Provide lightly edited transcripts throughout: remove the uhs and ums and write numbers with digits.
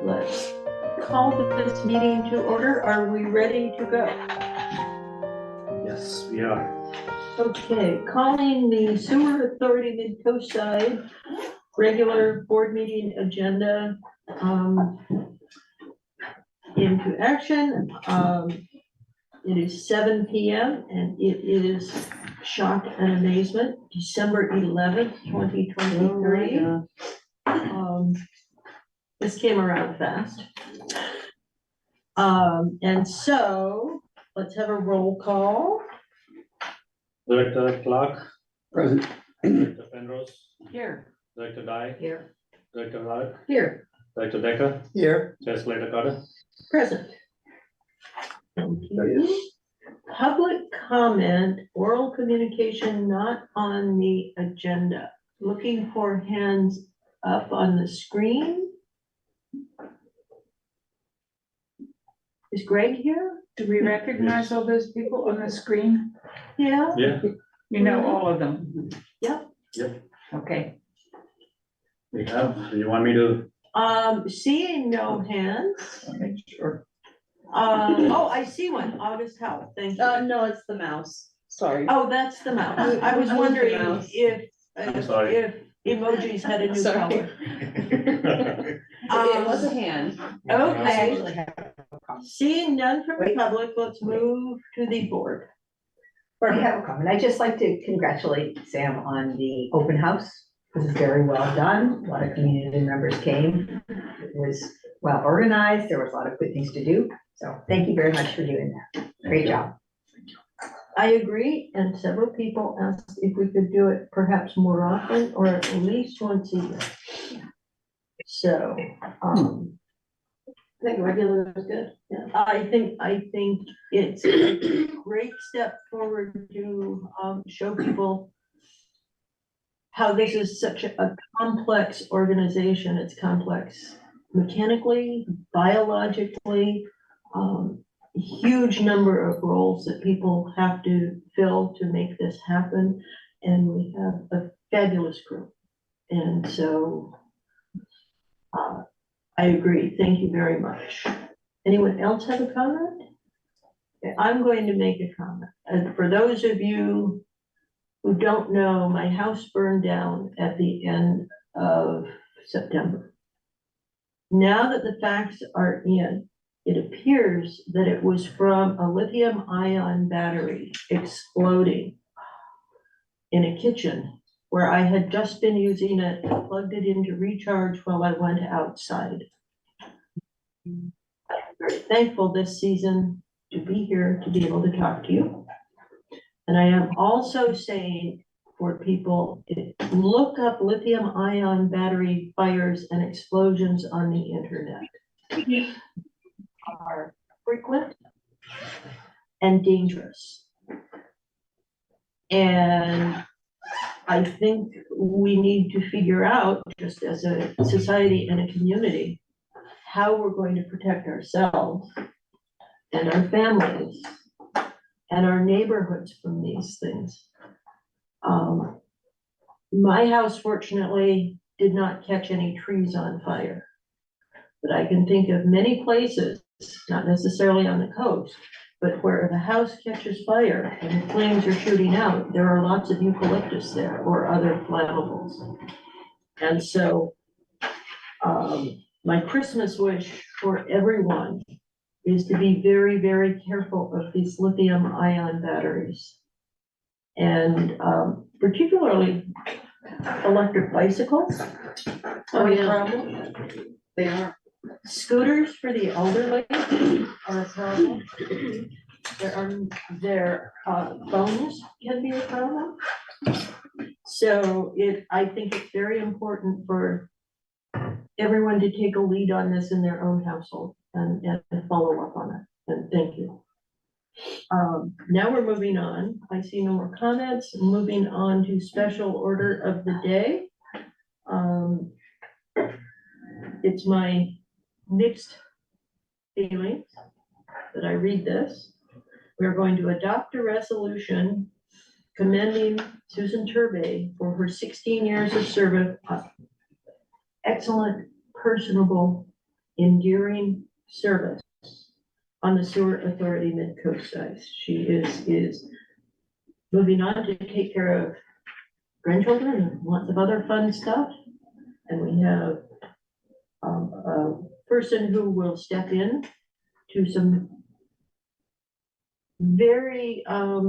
Let's call this meeting to order. Are we ready to go? Yes, we are. Okay, calling the Sewer Authority Midcoastside regular board meeting agenda into action. It is 7 p.m. and it is shock and amazement, December 11th, 2023. This came around fast. And so let's have a roll call. Director Clark. Present. Director Penrose. Here. Director Dye. Here. Director Rod. Here. Director Decker. Here. Chair Slater Carter. Present. Thank you. Public comment, oral communication not on the agenda. Looking for hands up on the screen. Is Greg here? Do we recognize all those people on the screen? Yeah. Yeah. You know all of them? Yep. Yep. Okay. We have. Do you want me to? Seeing no hands. I'll make sure. Oh, I see one. August Howe. Thank you. No, it's the mouse. Sorry. Oh, that's the mouse. I was I was the wondering mouse. I'm sorry. if emojis had a new Sorry. color. It was a hand. Okay. Seeing none from the public, let's move to the board. I have a comment. I'd just like to congratulate Sam on the open house. It was very well done. A lot of community members came. It was well organized. There was a lot of good things to do. So thank you very much for doing that. Great job. I agree, and several people asked if we could do it perhaps more often or at least once a year. So, I think regular is good. Yeah. I think it's a great step forward to show people how this is such a complex organization. It's complex mechanically, biologically, huge number of roles that people have to fill to make this happen. And we have a fabulous crew. And so I agree. Thank you very much. Anyone else have a comment? Okay, I'm going to make a comment. And for those of you who don't know, my house burned down at the end of September. Now that the facts are in, it appears that it was from a lithium-ion battery exploding in a kitchen where I had just been using it and plugged it in to recharge while I went outside. I'm very thankful this season to be here to be able to talk to you. And I am also saying for people, look up lithium-ion battery fires and explosions on the internet. Are frequent and dangerous. And I think we need to figure out, just as a society and a community, how we're going to protect ourselves and our families and our neighborhoods from these things. My house, fortunately, did not catch any trees on fire, but I can think of many places, not necessarily on the coast, but where the house catches fire and the flames are shooting out, there are lots of eucalyptus there or other flammables. And so my Christmas wish for everyone is to be very, very careful of these lithium-ion batteries. And particularly electric bicycles are a problem. They are. Scooters for the elderly are a problem. Their phones can be a problem. So I think it's very important for everyone to take a lead on this in their own household and follow up on it. And thank you. Now we're moving on. I see no more comments. Moving on to special order of the day. It's my mixed feelings that I read this. We're going to adopt a resolution commending Susan Turbay for her 16 years of service, excellent, personable, enduring service on the Sewer Authority Midcoastside. She is moving on to take care of grandchildren and lots of other fun stuff. And we have a person who will step in to some very, I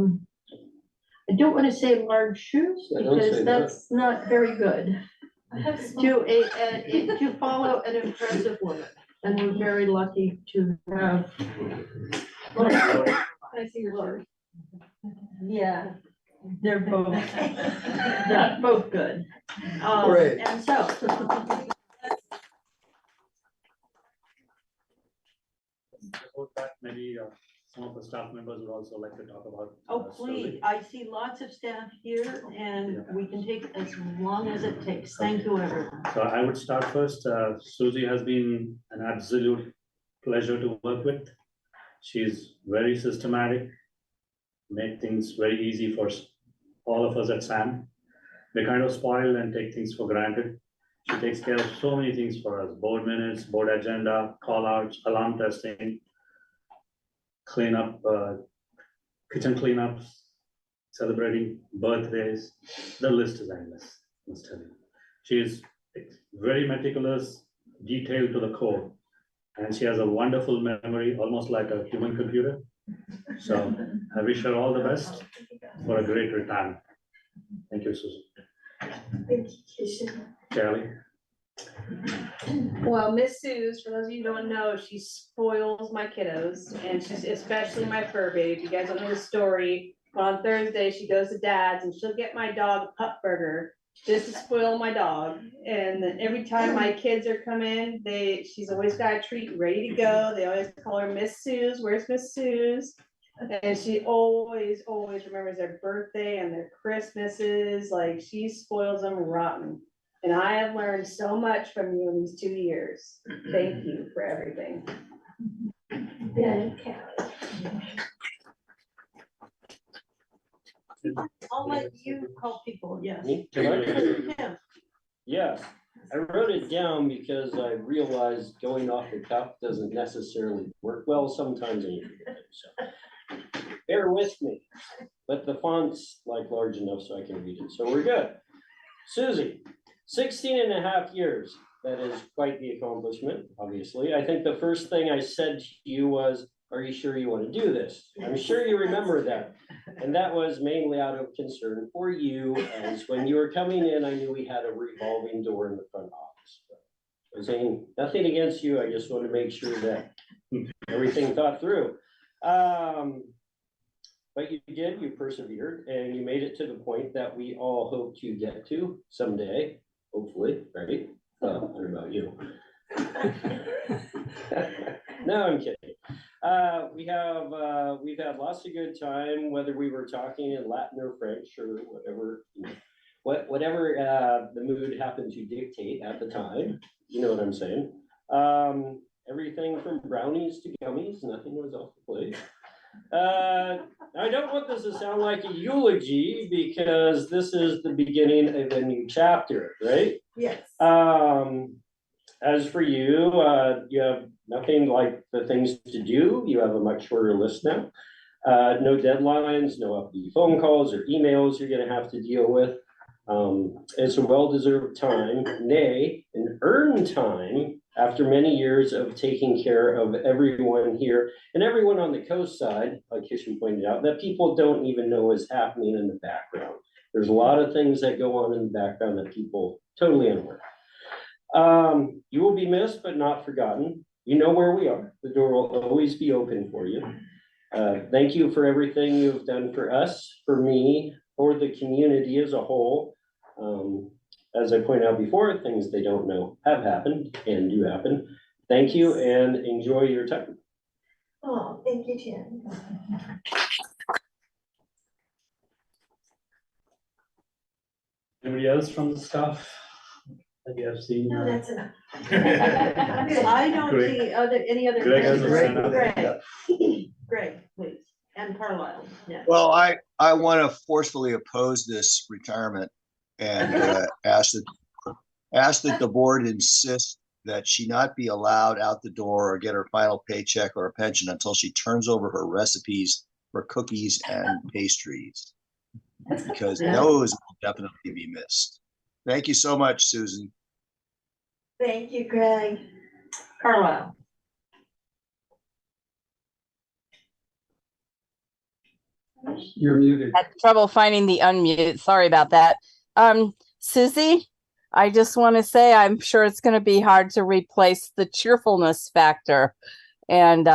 don't want to say large shoes, Yeah, don't say because that. that's not very good. To follow an impressive woman, and we're very lucky to have. Can I see your shirt? Yeah, they're both good. Great. And so. Before that, maybe some of the staff members would also like to talk about. Oh, please, I see lots of staff here, and we can take as long as it takes. Thank you, everyone. So I would start first. Susie has been an absolute pleasure to work with. She's very systematic, make things very easy for all of us at SAM. We kind of spoil and take things for granted. She takes care of so many things for us: board minutes, board agenda, call outs, alarm testing, cleanup, kitchen cleanups, celebrating birthdays. The list is endless, I must tell you. She is very meticulous, detailed to the core, and she has a wonderful memory, almost like a human computer. So I wish her all the best for a great retirement. Thank you, Susan. Charlie. Well, Miss Suze, for those of you who don't know, she spoils my kiddos, and she's especially my fur baby. If you guys don't know the story, on Thursday, she goes to Dad's and she'll get my dog a pup burger just to spoil my dog. And then every time my kids are coming, she's always got a treat ready to go. They always call her Miss Suze. Where's Miss Suze? And she always remembers their birthday and their Christmases. Like, she spoils them rotten. And I have learned so much from you in these 2 years. Thank you for everything. I'll let you call people, yes. Me? Yeah. Yes, I wrote it down because I realized going off the cuff doesn't necessarily work well sometimes, and you forget it, so. Bear with me, but the font's like large enough so I can read it, so we're good. Susie, 16 and a half years. That is quite the accomplishment, obviously. I think the first thing I said to you was, are you sure you want to do this? I'm sure you remember that. And that was mainly out of concern for you, as when you were coming in, I knew we had a revolving door in the front office. I was saying nothing against you. I just want to make sure that everything thought through. But you did, you persevered, and you made it to the point that we all hope to get to someday, hopefully, right? I don't know about you. No, I'm kidding. We've had lots of good time, whether we were talking in Latin or French or whatever, whatever the mood happened to dictate at the time. You know what I'm saying? Everything from brownies to gummies, nothing was off the plate. I don't want this to sound like a eulogy, because this is the beginning of a new chapter, right? Yes. As for you, you have nothing like the things to do. You have a much shorter list now. No deadlines, no upbeat phone calls or emails you're going to have to deal with. It's a well-deserved time, nay, an earned time after many years of taking care of everyone here and everyone on the coast side, like Kishan pointed out, that people don't even know is happening in the background. There's a lot of things that go on in the background that people totally unaware. You will be missed, but not forgotten. You know where we are. The door will always be open for you. Thank you for everything you've done for us, for me, for the community as a whole. As I pointed out before, things they don't know have happened and do happen. Thank you and enjoy your time. Oh, thank you, Jen. Anybody else from the staff that you have seen? No, that's enough. I don't Greg. see any other. Greg has a questions. hand up. Greg, please, and Carlisle, yeah. Well, I want to forcefully oppose this retirement and ask that the board insist that she not be allowed out the door or get her final paycheck or a pension until she turns over her recipes for cookies and pastries, because those will definitely be missed. Thank you so much, Susan. Thank you, Greg. Carlisle. You're muted. Had trouble finding the unmute. Sorry about that. Susie, I just want to say I'm sure it's going to be hard to replace the cheerfulness factor. And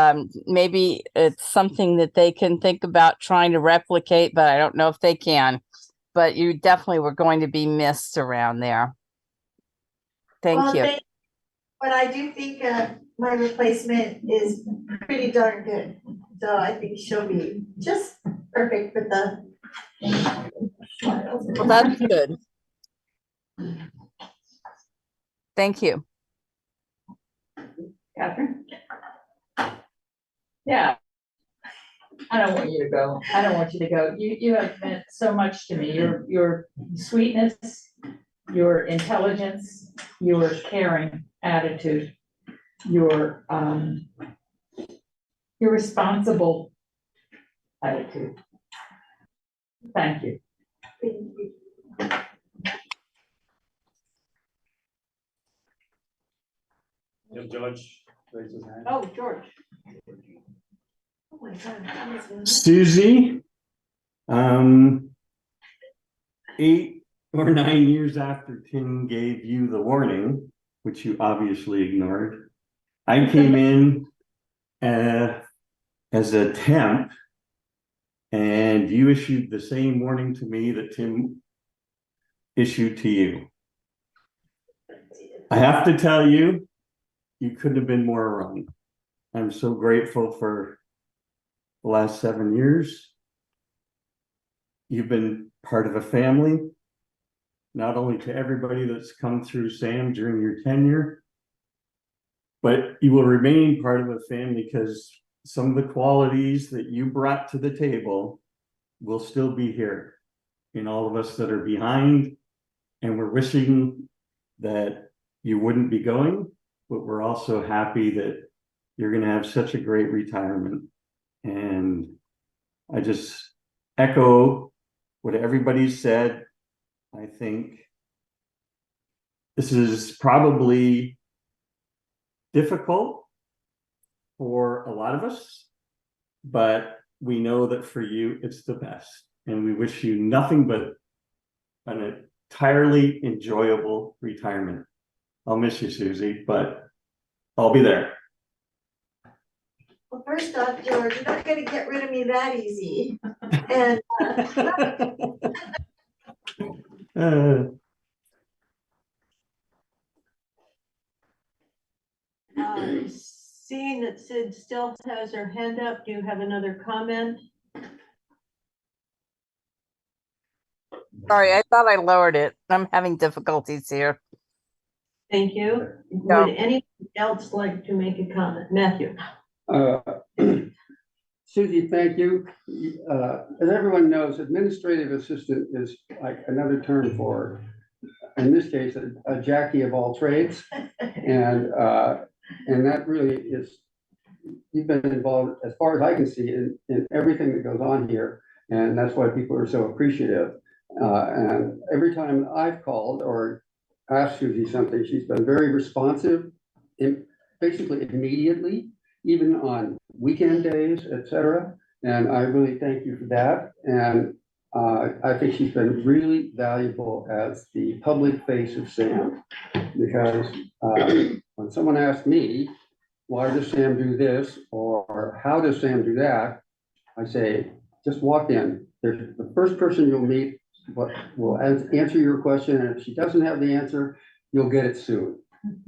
maybe it's something that they can think about trying to replicate, but I don't know if they can. But you definitely were going to be missed around there. Thank you. But I do think my replacement is pretty darn good. So I think she'll be just perfect with the. Well, that's good. Thank you. Catherine? Yeah. I don't want you to go. I don't want you to go. You have meant so much to me. Your sweetness, your intelligence, your caring attitude, your responsible attitude. Thank you. If George raises his hand. Oh, George. Oh my God. Susie, 8 or 9 years after Tim gave you the warning, which you obviously ignored, I came in as a temp, and you issued the same warning to me that Tim issued to you. I have to tell you, you couldn't have been more wrong. I'm so grateful for the last 7 years. You've been part of a family, not only to everybody that's come through Sam during your tenure, but you will remain part of a family because some of the qualities that you brought to the table will still be here in all of us that are behind. And we're wishing that you wouldn't be going, but we're also happy that you're going to have such a great retirement. And I just echo what everybody said. I think this is probably difficult for a lot of us, but we know that for you, it's the best. And we wish you nothing but an entirely enjoyable retirement. I'll miss you, Susie, but I'll be there. Well, first off, George, you're not gonna get rid of me that easy. And Seeing that Sid still has her hand up, do you have another comment? Sorry, I thought I lowered it. I'm having difficulties here. Thank you. No. Would anyone else like to make a comment? Matthew? Susie, thank you. As everyone knows, administrative assistant is like another term for, in this case, a Jackie of all trades. And that really is, you've been involved, as far as I can see, in everything that goes on here. And that's why people are so appreciative. And every time I've called or asked Susie something, she's been very responsive, basically immediately, even on weekend days, etc. And I really thank you for that. And I think she's been really valuable as the public face of SAM, because when someone asks me, why does Sam do this? Or how does Sam do that? I say, just walk in. There's the first person you'll meet will answer your question. And if she doesn't have the answer, you'll get it soon.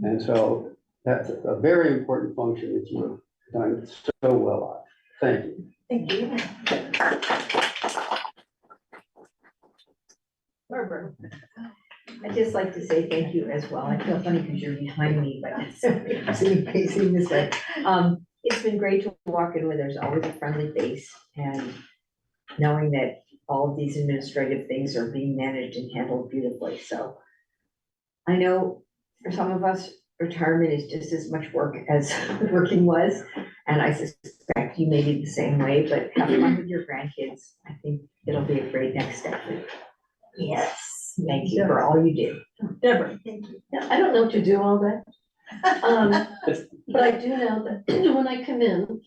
And so that's a very important function that you've done so well on. Thank you. thank you. Barbara? I'd just like to say thank you as well. I feel funny because you're behind me, but facing this way. It's been great to walk in where there's always a friendly face, and knowing that all of these administrative things are being managed and handled beautifully. So I know for some of us, retirement is just as much work as working was. And I suspect you may be the same way, but have fun with your grandkids. I think it'll be a great next step for you. Yes. Thank you for all you do. Deborah, Thank you. yeah, I don't know to do all that. But I do know that when I come in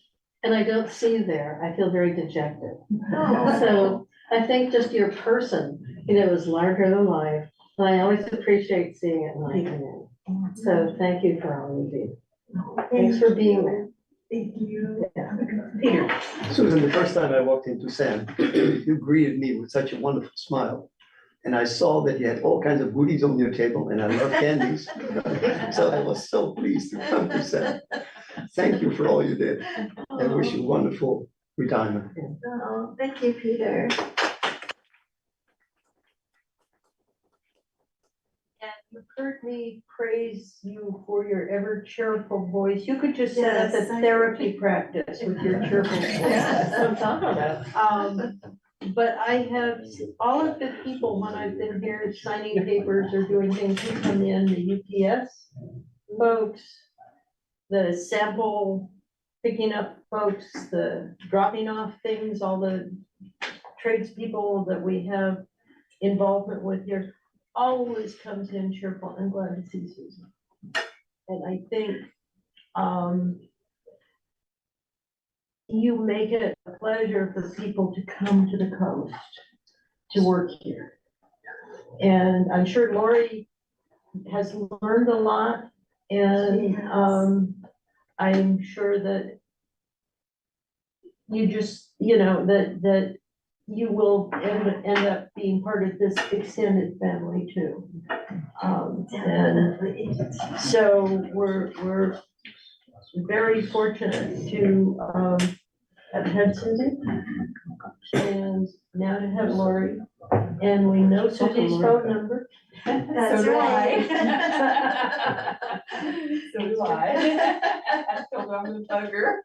and I don't see you there, I feel very dejected. Oh. So I think just your person, is larger than life. And I always appreciate seeing it when I come in. So thank you for all you do. Thanks for being there. Thank you. Yeah. Peter. Susan, the first time I walked into Sam, you greeted me with such a wonderful smile. And I saw that you had all kinds of goodies on your table, and I love candies. So I was so pleased to come to Sam. Thank you for all you did, and wish you wonderful retirement. Oh, thank you, Peter. And you've heard me praise you for your ever cheerful voice. You could just set up Yes, a I- therapy practice with your cheerful voice. That's what I'm talking about. But I have, all of the people, when I've been here signing papers or doing things, who come in, the UPS folks, the sample picking up folks, the dropping off things, all the tradespeople that we have involvement with here, always comes in cheerful. I'm glad to see Susan. And I think, you make it a pleasure for people to come to the coast to work here. And I'm sure Lori has learned a lot, and I'm sure that you just, that you will end up being part of this extended family too. And so we're very fortunate to have had Susie and now to have Lori, and we know Susie's phone number. That's So do right. So do I. I still love the bugger.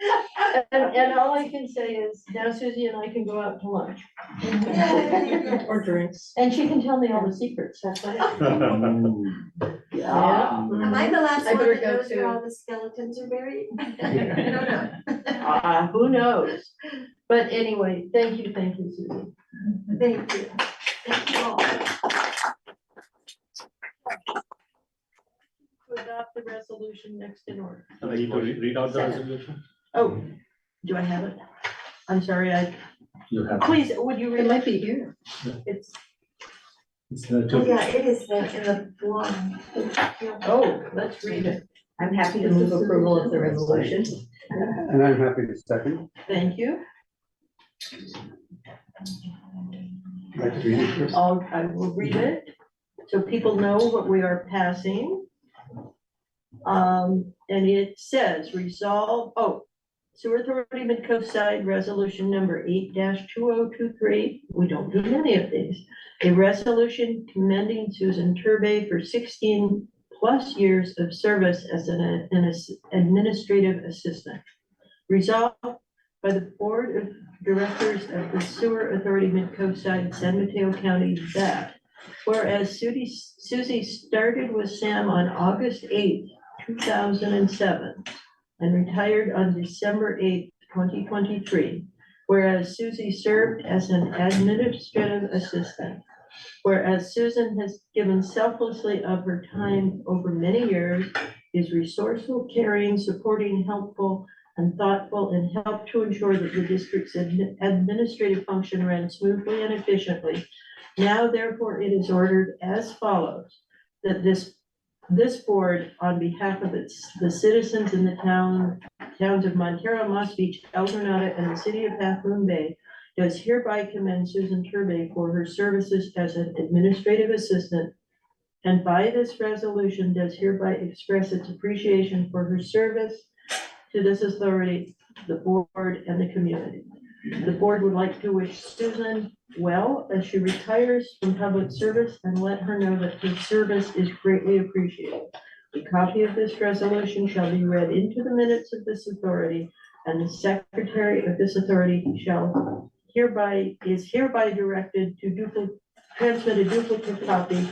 And all I can say is now Susie and I can go out to lunch or drinks, and she can tell me all the secrets. That's right. Yeah. Am I the last I one better that go knows where too. all the skeletons are buried? I don't know. Who knows? But anyway, thank you, Susie. Thank you. Thank you all. To adopt the resolution next in order. I need to read out the resolution. Oh, do I have it? I'm sorry, You have. please, would you read? It might be here. It's, Oh, yeah, it is in the blonde. oh, let's read it. I'm happy to move approval of the resolution. And I'm happy to second. Thank you. Like to read it first? I will read it, so people know what we are passing. And it says, resolve, Sewer Authority Midcoastside Resolution Number 8-2023. We don't do many of these. A resolution commending Susan Turbay for 16 plus years of service as an administrative assistant. Resolved by the Board of Directors of the Sewer Authority Midcoastside, San Mateo County, that whereas Susie started with Sam on August 8th, 2007, and retired on December 8th, 2023, whereas Susie served as an administrative assistant, whereas Susan has given selflessly of her time over many years, is resourceful, caring, supporting, helpful, and thoughtful, and helped to ensure that the district's administrative function ran smoothly and efficiently. Now, therefore, it is ordered as follows, that this board, on behalf of the citizens in the towns of Montero, Moss Beach, El Granada, and the city of Half Moon Bay, does hereby commend Susan Turbay for her services as an administrative assistant, and by this resolution does hereby express its appreciation for her service to this authority, the board, and the community. The board would like to wish Susan well as she retires from public service and let her know that her service is greatly appreciated. A copy of this resolution shall be read into the minutes of this authority, and the secretary of this authority is hereby directed to transmit a duplicate copy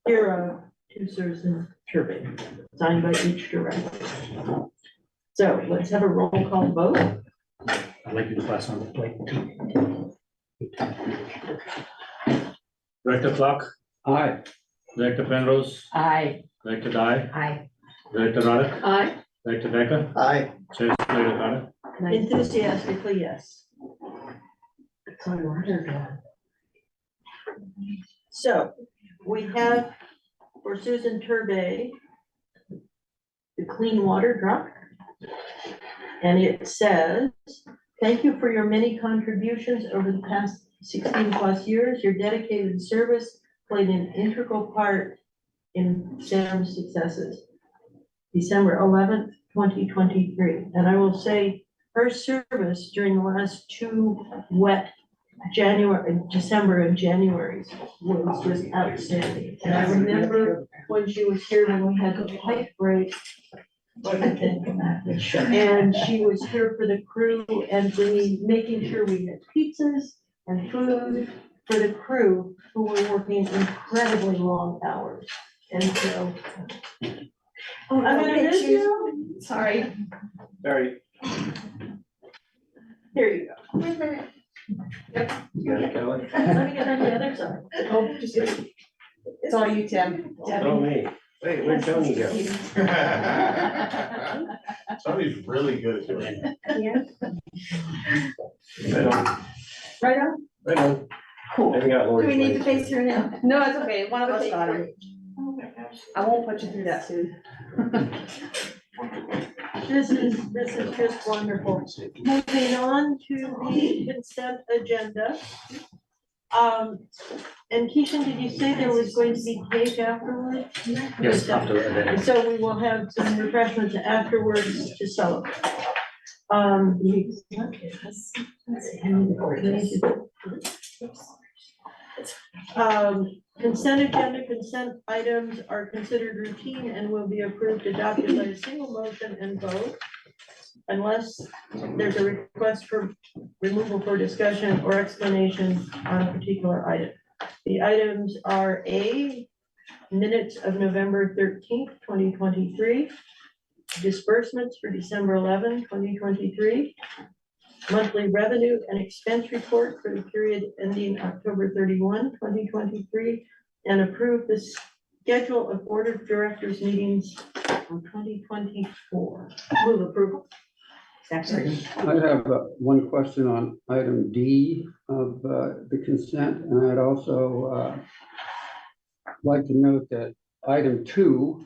hereof to Susan Turbay, signed by each director. So let's have a roll call vote. I'd like you to pass on the plate. Director Clark, Aye. Director Penrose, Aye. Director Dye, Aye. Director Roddick, Aye. Director Decker, Aye. Chair Slater Carter. Enthusiastically, yes. So we have for Susan Turbay, the clean water drop. And it says, thank you for your many contributions over the past 16+ years. Your dedicated service played an integral part in Sam's successes. December 11th, 2023. And I will say her service during the last two wet December and January's was just outstanding. And I remember when she was here, when we had the pipe break, and she was here for the crew and making sure we had pizzas and food for the crew who were working incredibly long hours. And so, I'm gonna miss you. Sorry. Barry, Here you go. Wait a minute. you got it, Kelly? Let me get on the other side. Oh, just, it's all you, Tim. Oh, me. Wait, where'd Tony go? Tony's really good at doing it. Right on, Right on? right on. Cool. I got Do Lori's we need to lights. face her now? No, it's okay, one of us Okay, got great. him. I won't put you through that, Sue. This is just wonderful. Moving on to the consent agenda. And Keishan, did you say there was going to be cake afterwards? Yes, after that. So we will have some refreshments afterwards to celebrate. Consent agenda, consent items are considered routine and will be approved, adopted by a single motion and vote, unless there's a request for removal for discussion or explanation on a particular item. The items are A, minutes of November 13th, 2023, disbursements for December 11, 2023, monthly revenue and expense report for the period ending October 31, 2023, and approve the schedule of board of directors meetings for 2024. Move approval. Second. I have one question on item D of the consent, and I'd also like to note that item 2,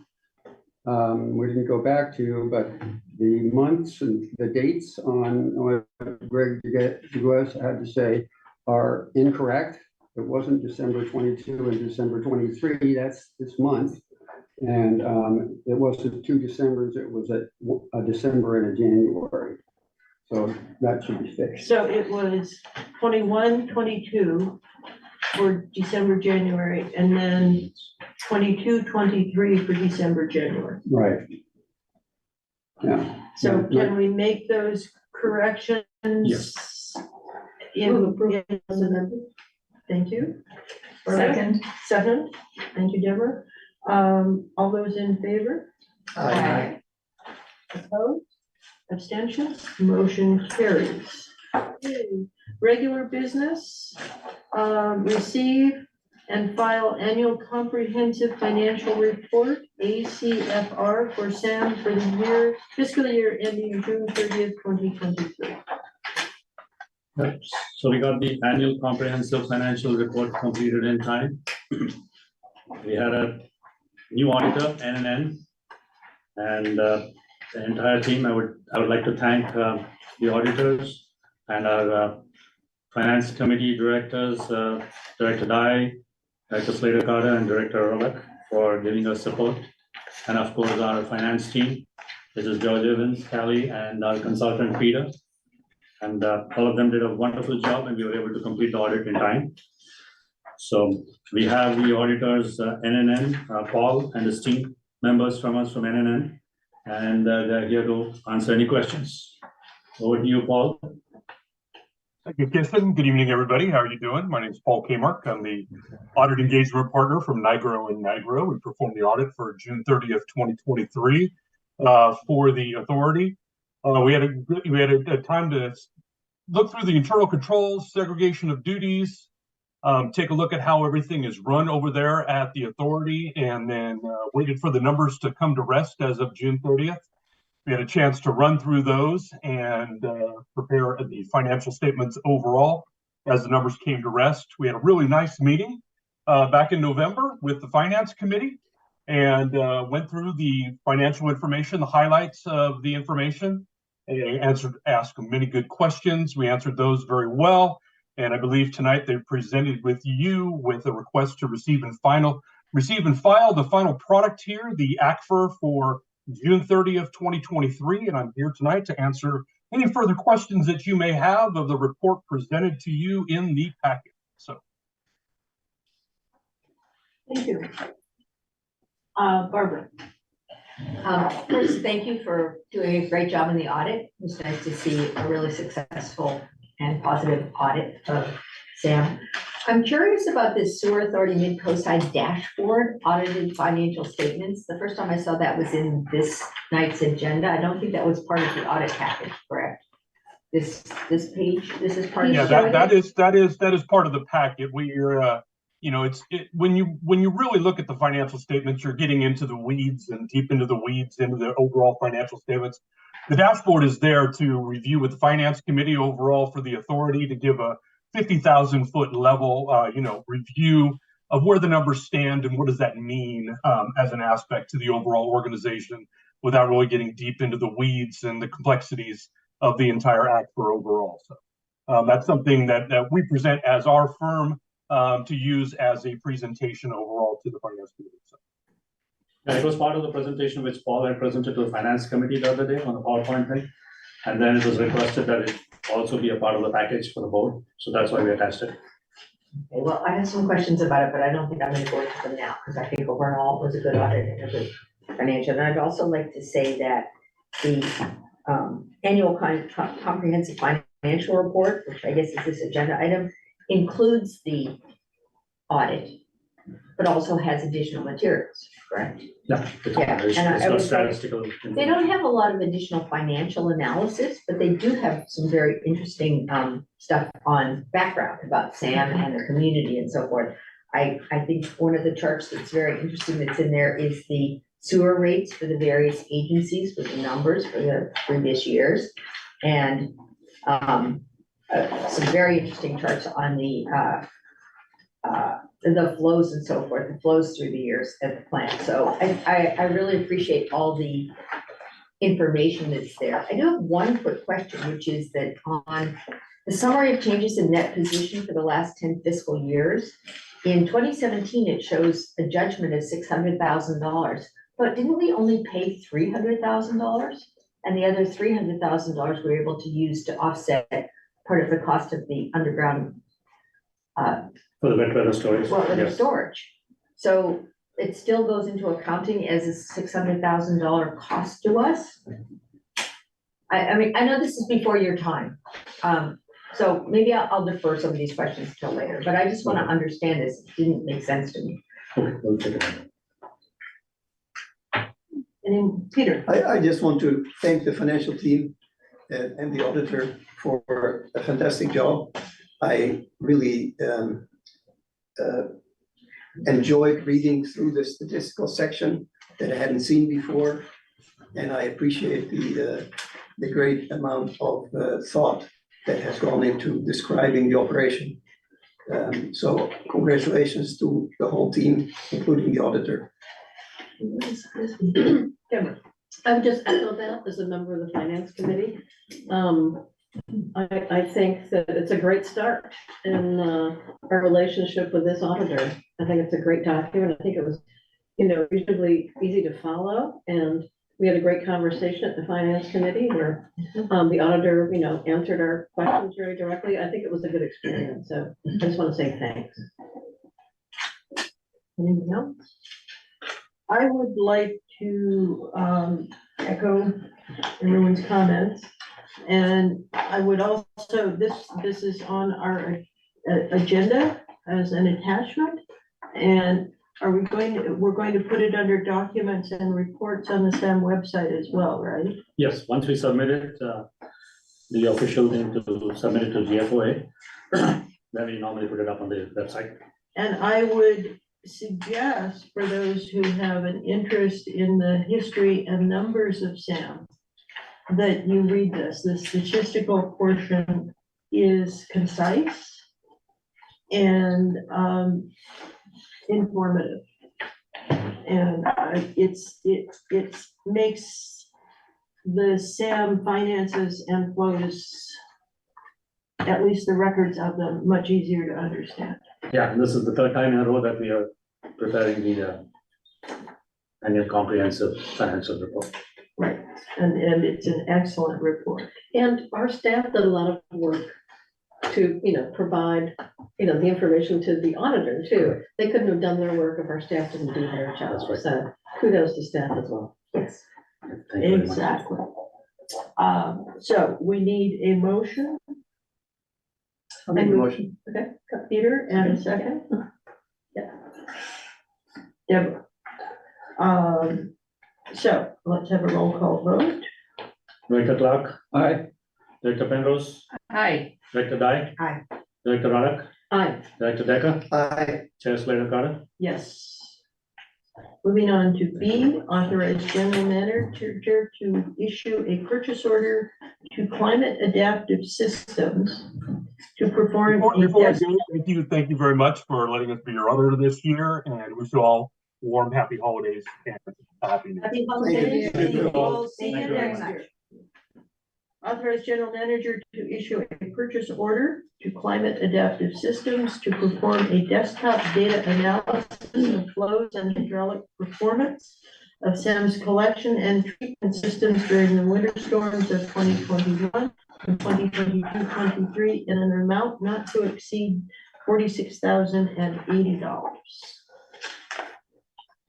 we didn't go back to, but the months and the dates on what Greg DeGuez had to say are incorrect. It wasn't December 22 and December 23, that's this month. And it wasn't 2 Decembers, it was a December and a January. So that should be fixed. So it was 21, 22 for December, January, and then 22, 23 for December, January. Right. Yeah. So can we make those corrections? Yes. Thank you. Second. Second, thank you, Deborah. All those in favor? Aye. Opposed? Abstentions? Motion carries. Okay. Regular business, receive and file annual comprehensive financial report, ACFR, for Sam for the fiscal year ending June 30th, 2023. Yep. So we got the annual comprehensive financial report completed in time. We had a new auditor, NNN, and the entire team. I would like to thank the auditors and our finance committee directors, Director Dye, Director Slater Carter, and Director Rolak for giving us support. And of course, our finance team, which is George Evans, Callie, and our consultant Peter. And all of them did a wonderful job, and we were able to complete the audit in time. So we have the auditors, NNN, Paul and his team members from us from NNN, and they're here to answer any questions. Over to you, Paul. Thank you, Kirsten. Good evening, everybody. How are you doing? My name is Paul Kmark. I'm the audit engagement partner from Nigro and Nigro. We performed the audit for June 30th, 2023 for the authority. We had a time to look through the internal controls, segregation of duties, take a look at how everything is run over there at the authority, and then waited for the numbers to come to rest as of June 30th. We had a chance to run through those and prepare the financial statements overall as the numbers came to rest. We had a really nice meeting back in November with the Finance Committee and went through the financial information, the highlights of the information, and asked many good questions. We answered those very well. And I believe tonight they presented with you with a request to receive and file the final product here, the ACFR for June 30th, 2023, and I'm here tonight to answer any further questions that you may have of the report presented to you in the packet. So, Thank you. Barbara. First, thank you for doing a great job in the audit. It was nice to see a really successful and positive audit of Sam. I'm curious about this Sewer Authority Midcoastside dashboard, audited financial statements. The first time I saw that was in this night's agenda. I don't think that was part of the audit package, correct? This page, this is part of. Yeah, that is part of the packet. We're when you really look at the financial statements, you're getting into the weeds and deep into the weeds into the overall financial statements. The dashboard is there to review with the Finance Committee overall for the authority to give a 50,000-foot level, review of where the numbers stand and what does that mean as an aspect to the overall organization without really getting deep into the weeds and the complexities of the entire act for overall. So that's something that we present as our firm to use as a presentation overall to the Finance Committee. So. It was part of the presentation which Paul had presented to the Finance Committee the other day on the PowerPoint thing. And then it was requested that it also be a part of the package for the board. So that's why we attached it. Okay, well, I have some questions about it, but I don't think I'm going to go into them now because I think overall it was a good audit and a good financial. And I'd also like to say that the annual comprehensive financial report, which I guess is this agenda item, includes the audit, but also has additional materials, correct? Yeah, it's not statistical. They don't have a lot of additional financial analysis, but they do have some very interesting stuff on background about Sam and the community and so forth. I think one of the charts that's very interesting that's in there is the sewer rates for the various agencies with the numbers for the previous years. And some very interesting charts on the flows and so forth, the flows through the years at the plant. So I really appreciate all the information that's there. I do have one quick question, which is that on the summary of changes in net position for the last 10 fiscal years, in 2017, it shows a judgment of $600,000, but didn't we only pay $300,000? And the other $300,000 we were able to use to offset part of the cost of the underground for the wet weather storage. Well, the storage. So it still goes into accounting as a $600,000 cost to us. I mean, I know this is before your time. So maybe I'll defer some of these questions till later, but I just want to understand this. It didn't make sense to me. Okay, we'll take it. And then Peter. I just want to thank the financial team and the auditor for a fantastic job. I really enjoyed reading through the statistical section that I hadn't seen before. And I appreciate the great amount of thought that has gone into describing the operation. So congratulations to the whole team, including the auditor. I would just echo that as a member of the Finance Committee. I think that it's a great start in our relationship with this auditor. I think it's a great document. I think it was, reasonably easy to follow, and we had a great conversation at the Finance Committee where the auditor, answered our questions very directly. I think it was a good experience. So I just want to say thanks. Anything else? I would like to echo everyone's comments. And I would also, this is on our agenda as an attachment. And we're going to put it under documents and reports on the SAM website as well, right? Yes, once we submit it, the official thing to submit it to GFOA, then we normally put it up on the website. And I would suggest for those who have an interest in the history and numbers of SAM, that you read this. The statistical portion is concise and informative. And it makes the SAM finances and flows, at least the records of them, much easier to understand. Yeah, this is the third time in a row that we are preparing the annual comprehensive financial report. Right, and it's an excellent report. And our staff did a lot of work to, provide, the information to the auditor too. They couldn't have done their work if our staff didn't do their job. So kudos to staff as well. Yes. Thank you very much. Exactly. So we need a motion. I'll make a motion. Okay, Peter, and a second. Yeah. Deborah. So let's have a roll call vote. Director Clark, Aye. Director Penrose, Hi, Director Dye. Aye. Director Roddick, Aye. Director Decker, Aye. Chair Slater Carter. Yes. Moving on to B, authorize general manager to issue a purchase order to Climate Adaptive Systems to perform. Before I do, thank you very much for letting us be your auditor this year, and wish you all warm, happy holidays and a happy new year. Happy holidays. Thank you. We'll see Thank you you. next year. Authorize general manager to issue a purchase order to Climate Adaptive Systems to perform a desktop data analysis of flows and hydraulic performance of SAM's collection and treatment systems during the winter storms of 2021 and 2022-23 in an amount not to exceed $46,080.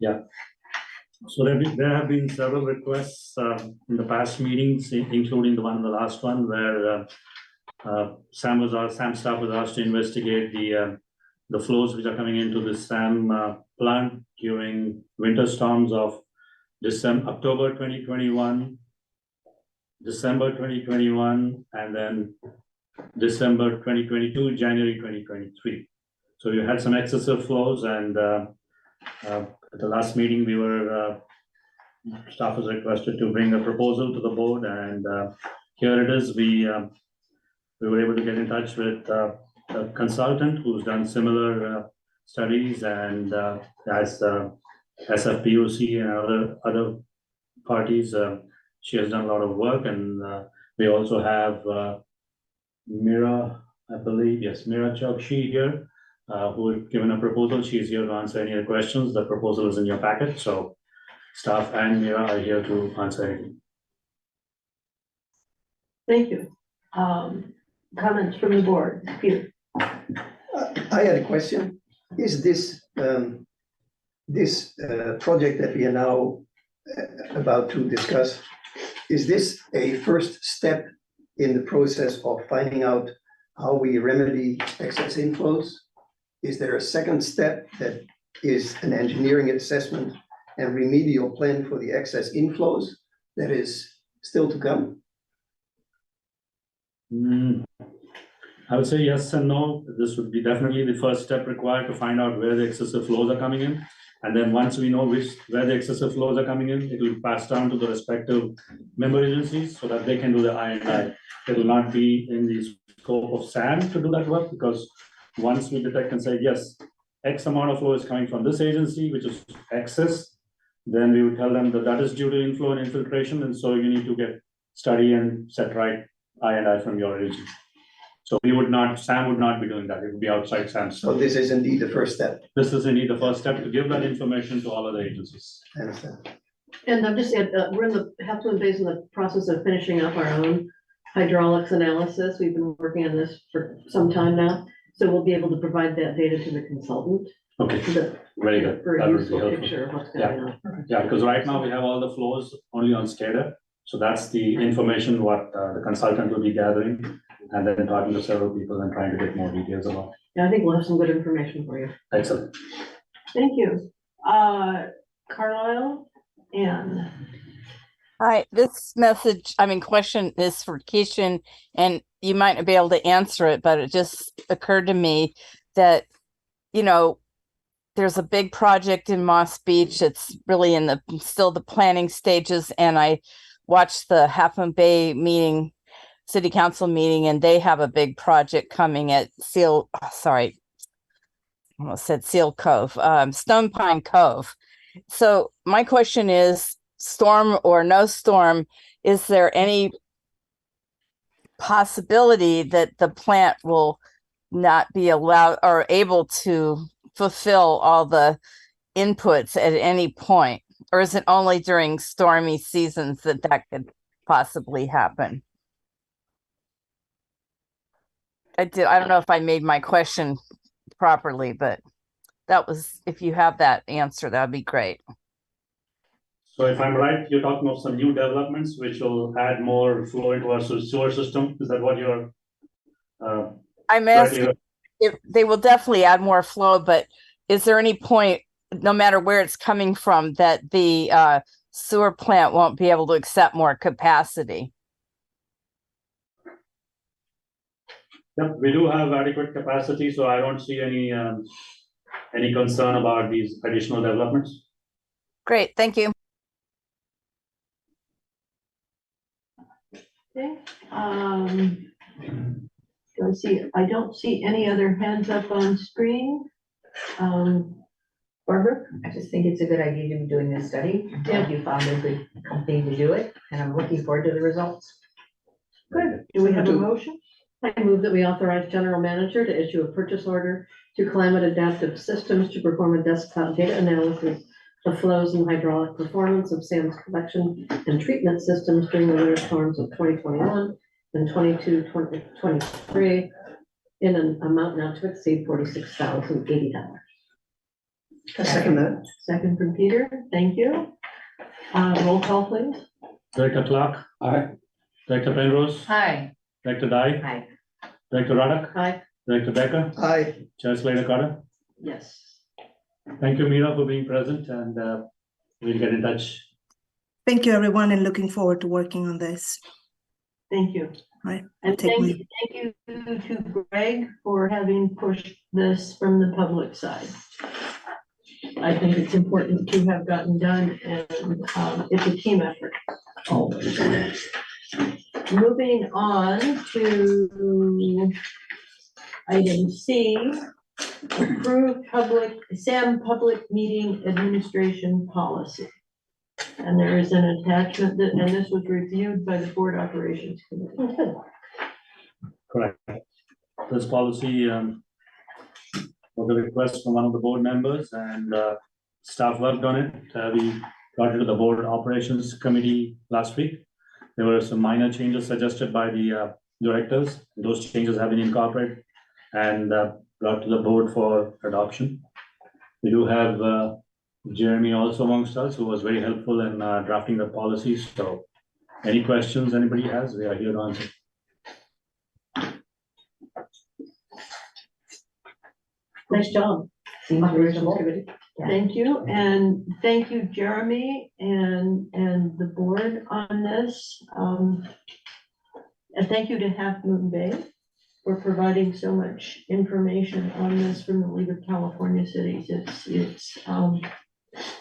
Yeah. So there have been several requests in the past meetings, including the one in the last one, where SAM staff was asked to investigate the flows which are coming into the SAM plant during winter storms of October 2021, December 2021, and then December 2022, January 2023. So you had some excessive flows, and at the last meeting, staff was requested to bring a proposal to the board, and here it is. We were able to get in touch with a consultant who's done similar studies, and as SFPOC and other parties, she has done a lot of work, and we also have Mira, I believe, yes, Mira Chokshi here, who had given a proposal. She's here to answer any of the questions. The proposal is in your packet, so staff and Mira are here to answer anything. Thank you. Comments from the board, Peter? I had a question. Is this project that we are now about to discuss, is this a first step in the process of finding out how we remedy excess inflows? Is there a second step that is an engineering assessment and remedial plan for the excess inflows that is still to come? I would say yes and no. This would be definitely the first step required to find out where the excessive flows are coming in. And then once we know where the excessive flows are coming in, it will pass down to the respective member agencies so that they can do the I&I. It will not be in the scope of SAM to do that work, because once we detect and say, yes, X amount of flow is coming from this agency, which is excess, then we would tell them that that is due to inflow and infiltration, and so you need to get study and set right I&I from your agency. So SAM would not be doing that. It would be outside SAM. So this is indeed the first step. This is indeed the first step to give that information to all other agencies. I understand. And I'm just, we're in the process of finishing up our own hydraulics analysis. We've been working on this for some time now. So we'll be able to provide that data to the consultant. Okay, very good. For That a would be useful helpful. picture of what's going on. Yeah, because right now we have all the flows only on SCADA. So that's the information what the consultant will be gathering and then talking to several people and trying to get more details about. Yeah, I think we'll have some good information for you. Excellent. Thank you. Carlisle and Hi, this question is for Keishan, and you might not be able to answer it, but it just occurred to me that, there's a big project in Moss Beach. It's really still the planning stages, and I watched the Half Moon Bay city council meeting, and they have a big project coming at Seal Cove, Stone Pine Cove. So my question is, storm or no storm, is there any possibility that the plant will not be allowed or able to fulfill all the inputs at any point? Or is it only during stormy seasons that could possibly happen? I don't know if I made my question properly, but if you have that answer, that'd be great. So if I'm right, you're talking of some new developments which will add more flow into our sewer system. Is that what you're? I'm asking if they will definitely add more flow, but is there any point, no matter where it's coming from, that the sewer plant won't be able to accept more capacity? Yep, we do have adequate capacity, so I don't see any concern about these additional developments. Great, thank you. okay, I don't see any other hands up on screen. Barbara? I just think it's a good idea to be doing this study. Yeah. You found a good company to do it, and I'm looking forward to the results. Good. Do we have a motion? I move that we authorize general manager to issue a purchase order to Climate Adaptive Systems to perform a desktop data analysis of flows and hydraulic performance of SAM's collection and treatment systems during the winter storms of 2021 and 2023 in an amount not to exceed $46,080. I second that. Second from Peter, thank you. Roll call, please. Director Clark, Aye. Director Penrose, Hi. Director Dye, Hi. Director Radek, Aye. Director Becker, Aye. Chair Slater Carter. Yes. Thank you, Mira, for being present, and we'll get in touch. Thank you, everyone, and looking forward to working on this. Thank you. Right. And Take thank you to Greg for having pushed this from the public side. I think it's important to have gotten done, and it's a team effort. Moving on to item C, approved SAM public meeting administration policy. And there is an attachment and this was reviewed by the board operations committee. Correct. This policy was a request from one of the board members, and staff worked on it. We got it to the board operations committee last week. There were some minor changes suggested by the directors. Those changes have been incorporated and brought to the board for adoption. We do have Jeremy also amongst us, who was very helpful in drafting the policies. So any questions anybody has, we are here to answer. Nice job. Seems Operations reasonable. Committee. Thank you, and thank you, Jeremy, and the board on this. And thank you to Half Moon Bay for providing so much information on this from the League of California Cities. It's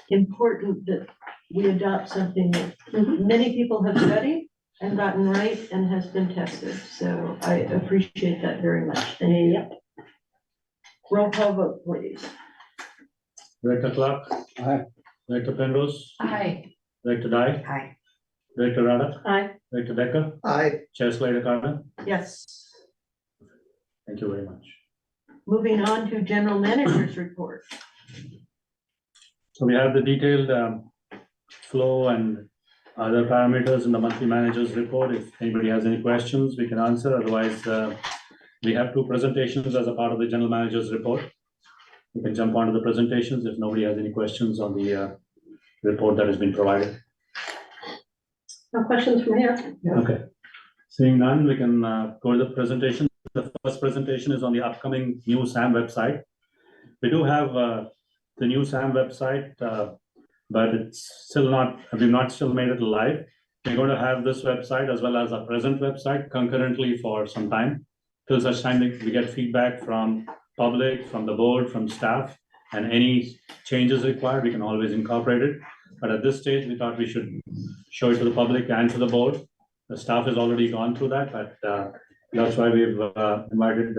important that we adopt something that many people have studied and gotten right and has been tested. So I appreciate that very much. Thank you. Roll call vote, please. Director Clark. Aye. Director Penrose. Hi. Director Dye. Aye. Director Radek. Aye. Director Becker. Aye. Chair Slater Carter. Yes. Thank you very much. Moving on to general manager's report. So we have the detailed flow and other parameters in the monthly manager's report. If anybody has any questions, we can answer. Otherwise, we have 2 presentations as a part of the general manager's report. You can jump onto the presentations if nobody has any questions on the report that has been provided. No questions from here? Okay. Seeing none, we can go to the presentation. The first presentation is on the upcoming new SAM website. We do have the new SAM website, but it's still not, we've not still made it live. We're going to have this website as well as our present website concurrently for some time, till such time that we get feedback from public, from the board, from staff, and any changes required, we can always incorporate it. But at this stage, we thought we should show it to the public and to the board. The staff has already gone through that, but that's why we've invited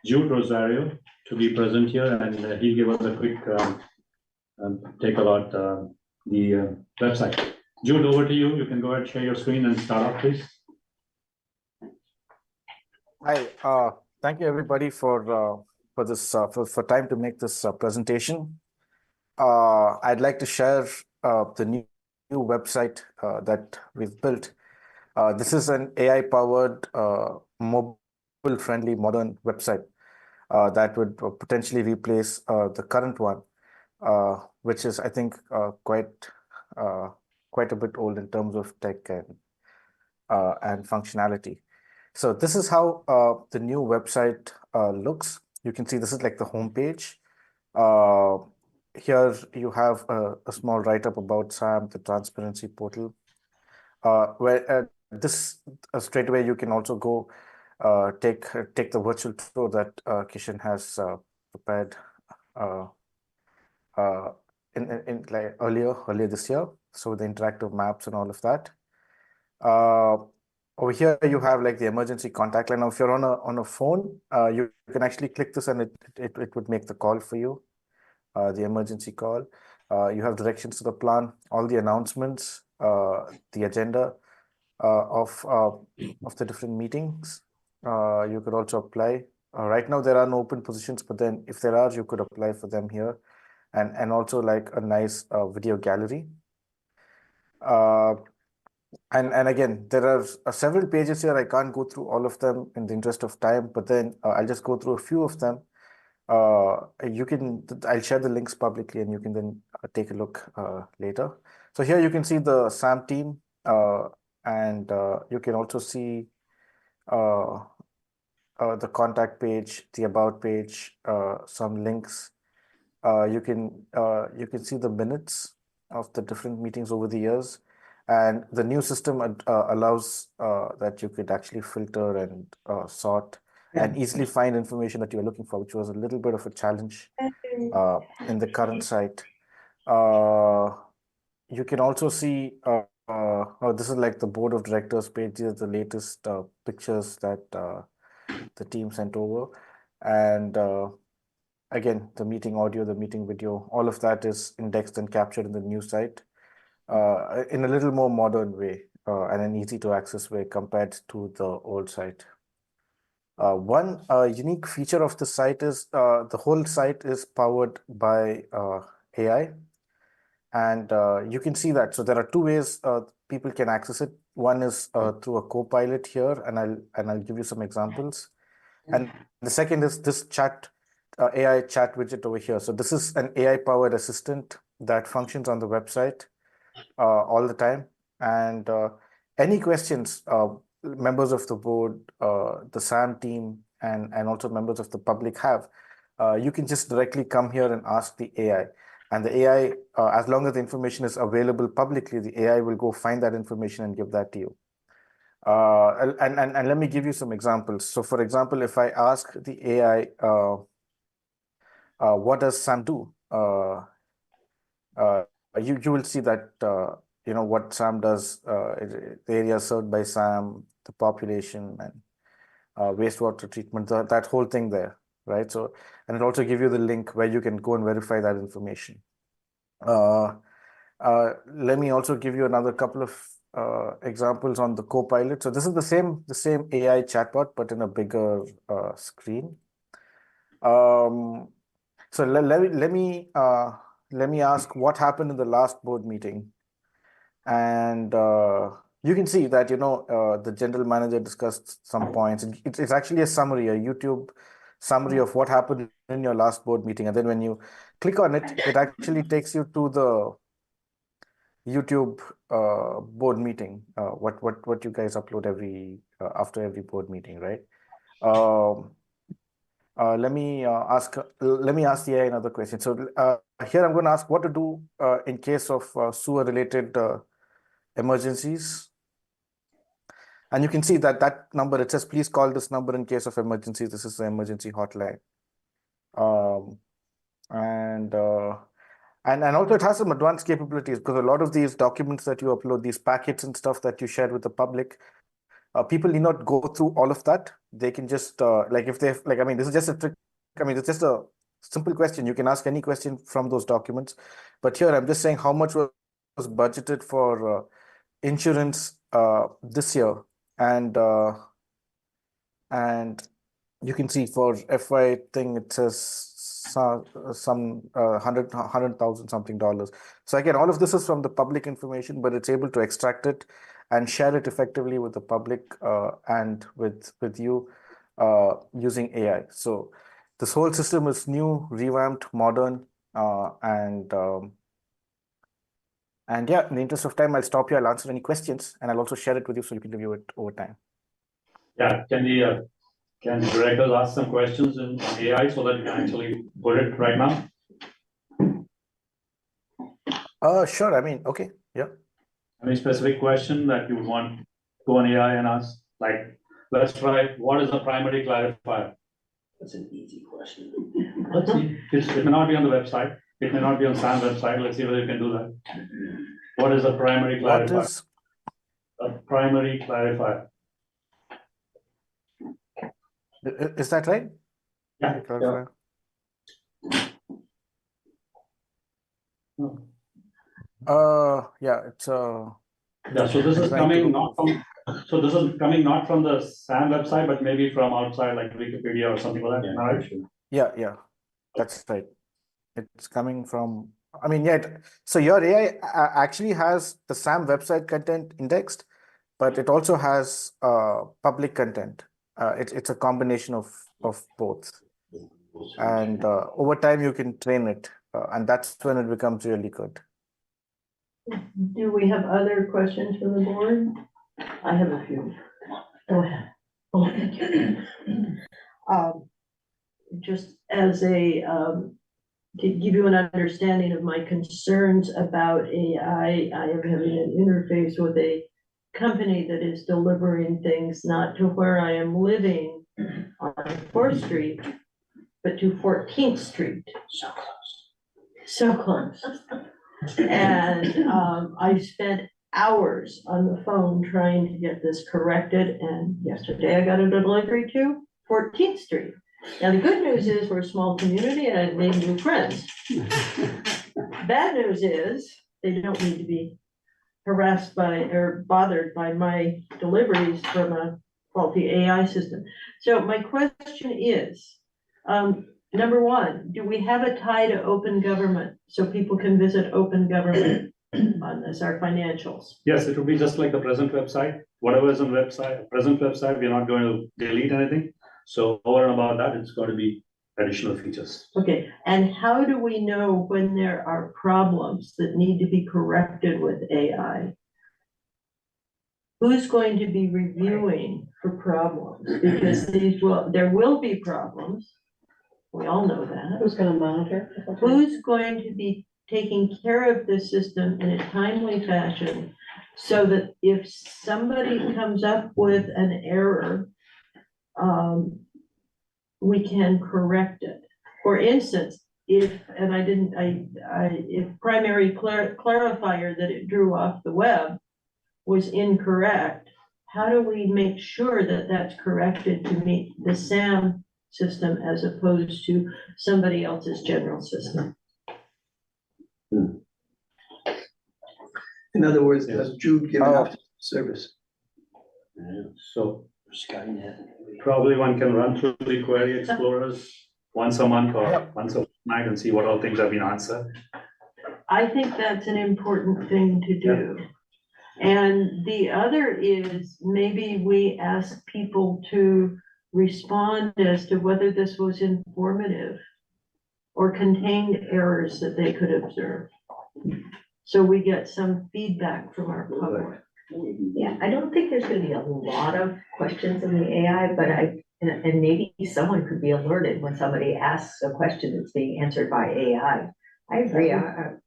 Jude Rosario to be present here, and he'll give us a quick take about the website. Jude, over to you. You can go ahead, share your screen and start off, please. Hi, thank you everybody for this for time to make this presentation. I'd like to share the new website that we've built. This is an AI-powered, mobile-friendly, modern website that would potentially replace the current one, which is, I think, quite a bit old in terms of tech and functionality. So this is how the new website looks. You can see this is like the homepage. Here you have a small write-up about SAM, the transparency portal, where this straight away you can also go take the virtual tour that Kishan has prepared in like earlier this year. So the interactive maps and all of that. Over here you have like the emergency contact line. Now, if you're on a phone, you can actually click this and it would make the call for you, the emergency call. You have directions to the plan, all the announcements, the agenda of the different meetings. You could also apply. Right now there are no open positions, but then if there are, you could apply for them here, and also like a nice video gallery. And again, there are several pages here. I can't go through all of them in the interest of time, but then I'll just go through a few of them. I'll share the links publicly and you can then take a look later. So here you can see the SAM team, and you can also see the contact page, the about page, some links. You can see the minutes of the different meetings over the years. And the new system allows that you could actually filter and sort and easily find information that you're looking for, which was a little bit of a challenge in the current site. You can also see, this is like the board of directors page. These are the latest pictures that the team sent over. And again, the meeting audio, the meeting video, all of that is indexed and captured in the new site. In a little more modern way and an easy to access way compared to the old site. One unique feature of the site is the whole site is powered by AI, and you can see that. So there are two ways people can access it. One is through a co-pilot here, and I'll give you some examples. And the second is this AI chat widget over here. So this is an AI-powered assistant that functions on the website all the time, and any questions members of the board, the SAM team, and also members of the public have, you can just directly come here and ask the AI, and the AI, as long as the information is available publicly, the AI will go find that information and give that to you. And let me give you some examples. So for example, if I ask the AI, what does SAM do? You will see that, what SAM does, the area served by SAM, the population, and wastewater treatment, that whole thing there, right? So, and it'll also give you the link where you can go and verify that information. Let me also give you another couple of examples on the co-pilot. So this is the same AI chatbot, but in a bigger screen. So let me ask what happened in the last board meeting, and you can see that the general manager discussed some points. It's actually a summary, a YouTube summary of what happened in your last board meeting, and then when you click on it, it actually takes you to the YouTube board meeting, what you guys upload every after every board meeting, right? Let me ask the AI another question. So here I'm going to ask what to do in case of sewer related emergencies. And you can see that number, it says, please call this number in case of emergencies. This is the emergency hotline. And also it has some advanced capabilities, because a lot of these documents that you upload, these packets and stuff that you share with the public, people need not go through all of that. They can just like if they like, I mean, this is just a trick. I mean, it's just a simple question. You can ask any question from those documents. But here I'm just saying how much was budgeted for insurance this year, and you can see for FY thing it says some $100,000 something dollars. So again, all of this is from the public information, but it's able to extract it and share it effectively with the public and with you using AI. So this whole system is new, revamped, modern, and yeah, in the interest of time, I'll stop here. I'll answer any questions, and I'll also share it with you so you can review it over time. Yeah, can directors ask some questions in AI so that we can actually put it right now? Sure. I mean, okay, yeah. Any specific question that you would want to go on AI and ask? Like, let's try, what is a primary clarifier? That's an easy question. Let's see. It may not be on the website. It may not be on Sam's website. Let's see whether you can do that. What is a primary clarifier? What is a primary clarifier? Is that right? Yeah. Clarifier. Yeah, it's yeah, so this is coming not from, so this is coming not from the SAM website, but maybe from outside like Wikipedia or something like that, right? Yeah, that's right. It's coming from, I mean, yeah, so your AI actually has the SAM website content indexed, but it also has public content. It's a combination of both. And over time you can train it, and that's when it becomes really good. Do we have other questions from the board? I have a few. Go ahead. Oh, thank you. Just as a, to give you an understanding of my concerns about AI, I am having an interface with a company that is delivering things not to where I am living on 4th Street, but to 14th Street. So close. So close. And I spent hours on the phone trying to get this corrected, and yesterday I got a delivery to 14th Street. Now, the good news is we're a small community and I've made new friends. Bad news is they don't need to be harassed by or bothered by my deliveries from a faulty AI system. So my question is, number one, do we have a tie to open government so people can visit open government on this, our financials? Yes, it will be just like the present website. Whatever is on present website, we're not going to delete anything. So over and above that, it's going to be additional features. Okay, and how do we know when there are problems that need to be corrected with AI? Who's going to be reviewing for problems? Because there will be problems. We all know that. Who's going to monitor? Who's going to be taking care of this system in a timely fashion so that if somebody comes up with an error, we can correct it? For instance, if primary clarifier that it drew off the web was incorrect, how do we make sure that that's corrected to meet the SAM system as opposed to somebody else's general system? In other words, does Jude give after service? So probably one can run through the query explorers once a month or once a night and see what all things have been answered. I think that's an important thing to do. And the other is maybe we ask people to respond as to whether this was informative or contained errors that they could observe. so we get some feedback from our public. Yeah, I don't think there's gonna be a lot of questions in the AI, but and maybe someone could be alerted when somebody asks a question that's being answered by AI. I agree, I have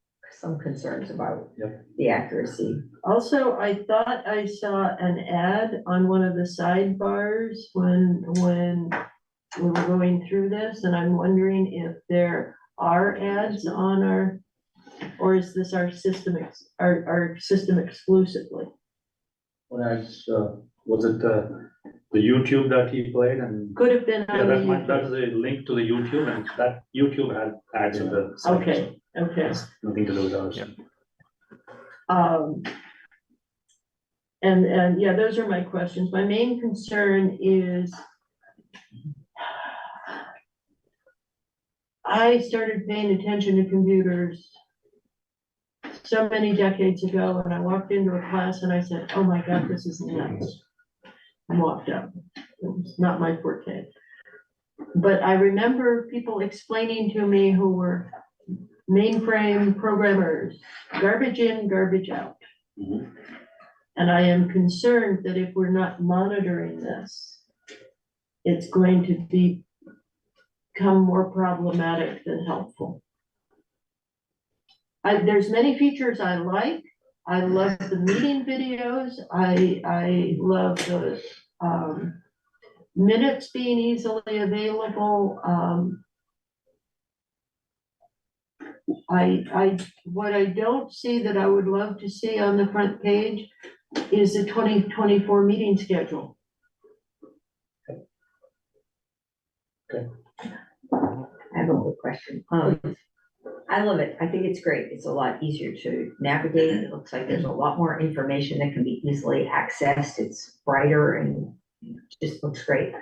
some concerns about the accuracy. Also, I thought I saw an ad on one of the sidebars when we were going through this, and I'm wondering if there are ads on our, or is this our system, our system exclusively? Was it the YouTube that he played and? Could have been Yeah, on the that is YouTube. a link to the YouTube and that YouTube had ads in the. site, Okay, okay. so nothing to do with ours. And yeah, those are my questions. My main concern is I started paying attention to computers so many decades ago, and I walked into a class and I said, oh my God, this is nuts. And walked out. It's not my forte. But I remember people explaining to me who were mainframe programmers, garbage in, garbage out. And I am concerned that if we're not monitoring this, it's going to become more problematic than helpful. There's many features I like. I love the meeting videos. I love the minutes being easily available. What I don't see that I would love to see on the front page is the 2024 meeting schedule. I have a quick question. I love it. I think it's great. It's a lot easier to navigate. It looks like there's a lot more information that can be easily accessed. It's brighter and just looks great.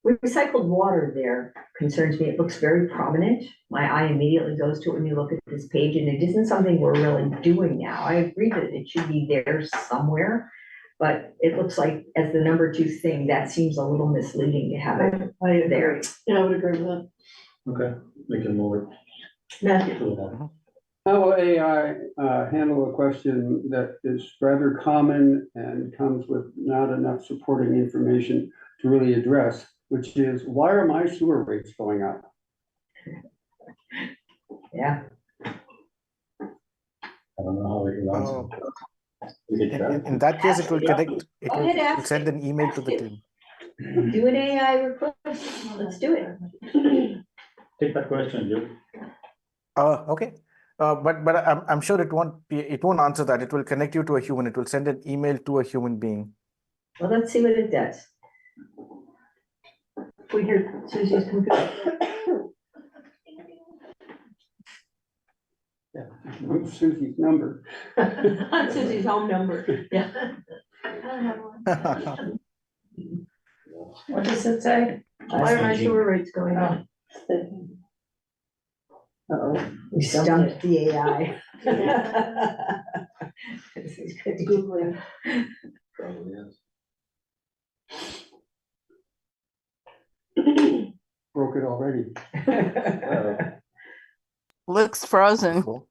Recycled water there concerns me. It looks very prominent. My eye immediately goes to it when you look at this page, and it isn't something we're really doing now. I agree that it should be there somewhere, but it looks like as the #2 thing, that seems a little misleading to have it there. Yeah, I would agree with that. Okay, we can move it. Matthew. How will AI handle a question that is rather common and comes with not enough supporting information to really address, which is, why are my sewer rates going up? Yeah. I don't know how it will answer. In that case, it will connect, it Go ahead, will ask send it. an email to the Ask it. team. Do an AI request. Let's do it. Take that question, Luke. Okay. But I'm sure it won't answer that. It will connect you to a human. It will send an email to a human being. Well, let's see what it does. We hear Susie's computer. Yeah, what's Susie's number? That's Susie's home number, yeah. What does it say? Why are my sewer rates going up? Uh-oh, we stumped the AI. This is good. Googling. Probably is. Broke it already. Looks frozen. Cool.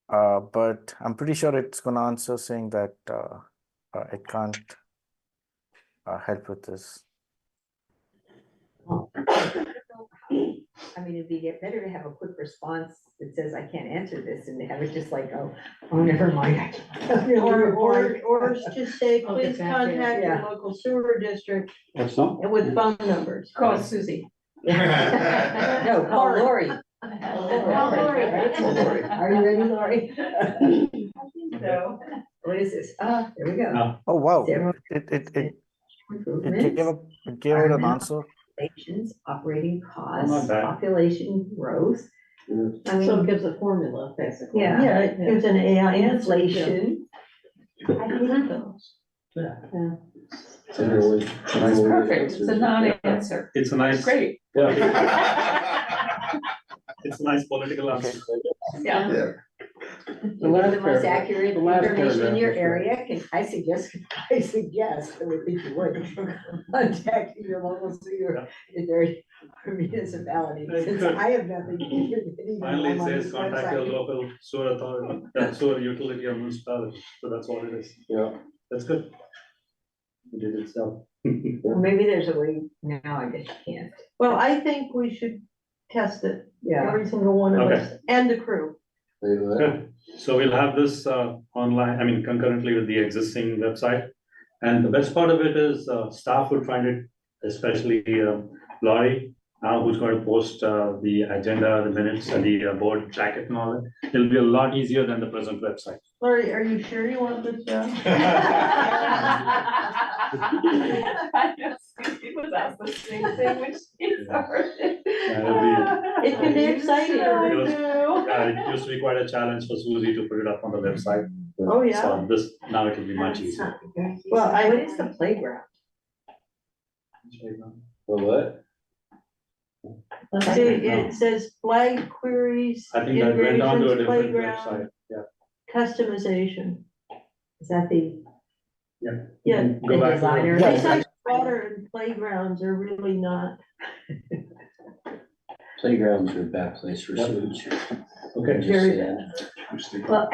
But I'm pretty sure it's going to answer saying that it can't help with this. I mean, it'd be better to have a quick response that says, I can't answer this, and to have it just like, oh, never mind. Or just say, I'll get please back to you. contact your Yeah. local sewer district Or something. and with phone numbers. Call Susie. No, call Lori. Lori. Right? Are you ready, Lori? So. What is this? There we go. No. Oh wow! Zero It improvements, gave out an answer. populations, operating costs, Not bad. population growth. I So it mean, gives a formula, basically. Yeah. Yeah, it gives an AI answer. inflation. I hate those. It's perfect. It's a non-answer. It's a nice. Great. Yeah. It's a nice political answer. Yeah. Yeah. The last The most paragraph- accurate the last information in your paragraph area, I suggest, I would think you would, contact your local sewer in their municipality, Very since good. I have nothing to do with anything Finally, it on says this contact your website. local sewer authority, sewer utility or municipality, so that's what it is. Yeah. That's good. We did it so. Well, maybe there's a way, now I guess you can't. Well, I think we should test it, Yeah. every single one of Okay. us, and the crew. Good. So we'll have this online, I mean concurrently with the existing website. And the best part of it is staff would find it, especially Laurie, who's going to post the agenda, the minutes and the board jacket and all that. It'll be a lot easier than the present website. Laurie, are you sure you want this job? I know Susie was asked the same thing when she started. It can be exciting. It was- it used to be quite a challenge for Susie to put it up on the website. Oh, yeah. So this, now it will be much easier. Well, What is the playground? For what? see, it says flag queries, I think that went on to a integrations, different playground, website, yeah. customization. Is that the? Yeah. Go back to designer. the- Things like water and playgrounds are really not. Playgrounds are a bad place for sewage. Okay. Just Very saying. Well,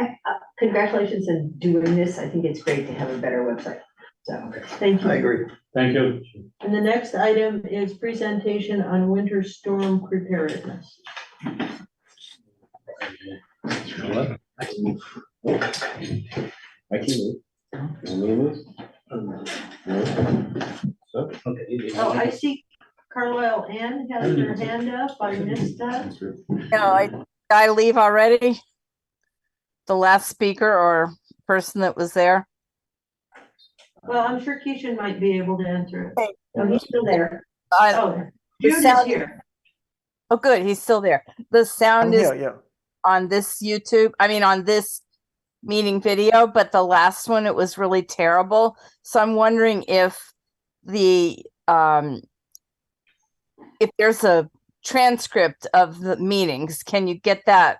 congratulations on doing this. I think it's great to have a better website. So, Thank I you. agree. Thank you. And the next item is presentation on winter storm preparedness. I can move. Want me to move? So, okay. Oh, I see Carlisle Ann has her hand up. I missed that. No, I leave already? The last speaker or person that was there? Well, I'm sure Keisha might be able to answer it. no, he's still there. Oh, Jude is sound- here. Oh, good, he's still there. The I'm sound is here, yeah. on this YouTube, I mean, on this meeting video, but the last one, it was really terrible. So I'm wondering if the, if there's a transcript of the meetings, can you get that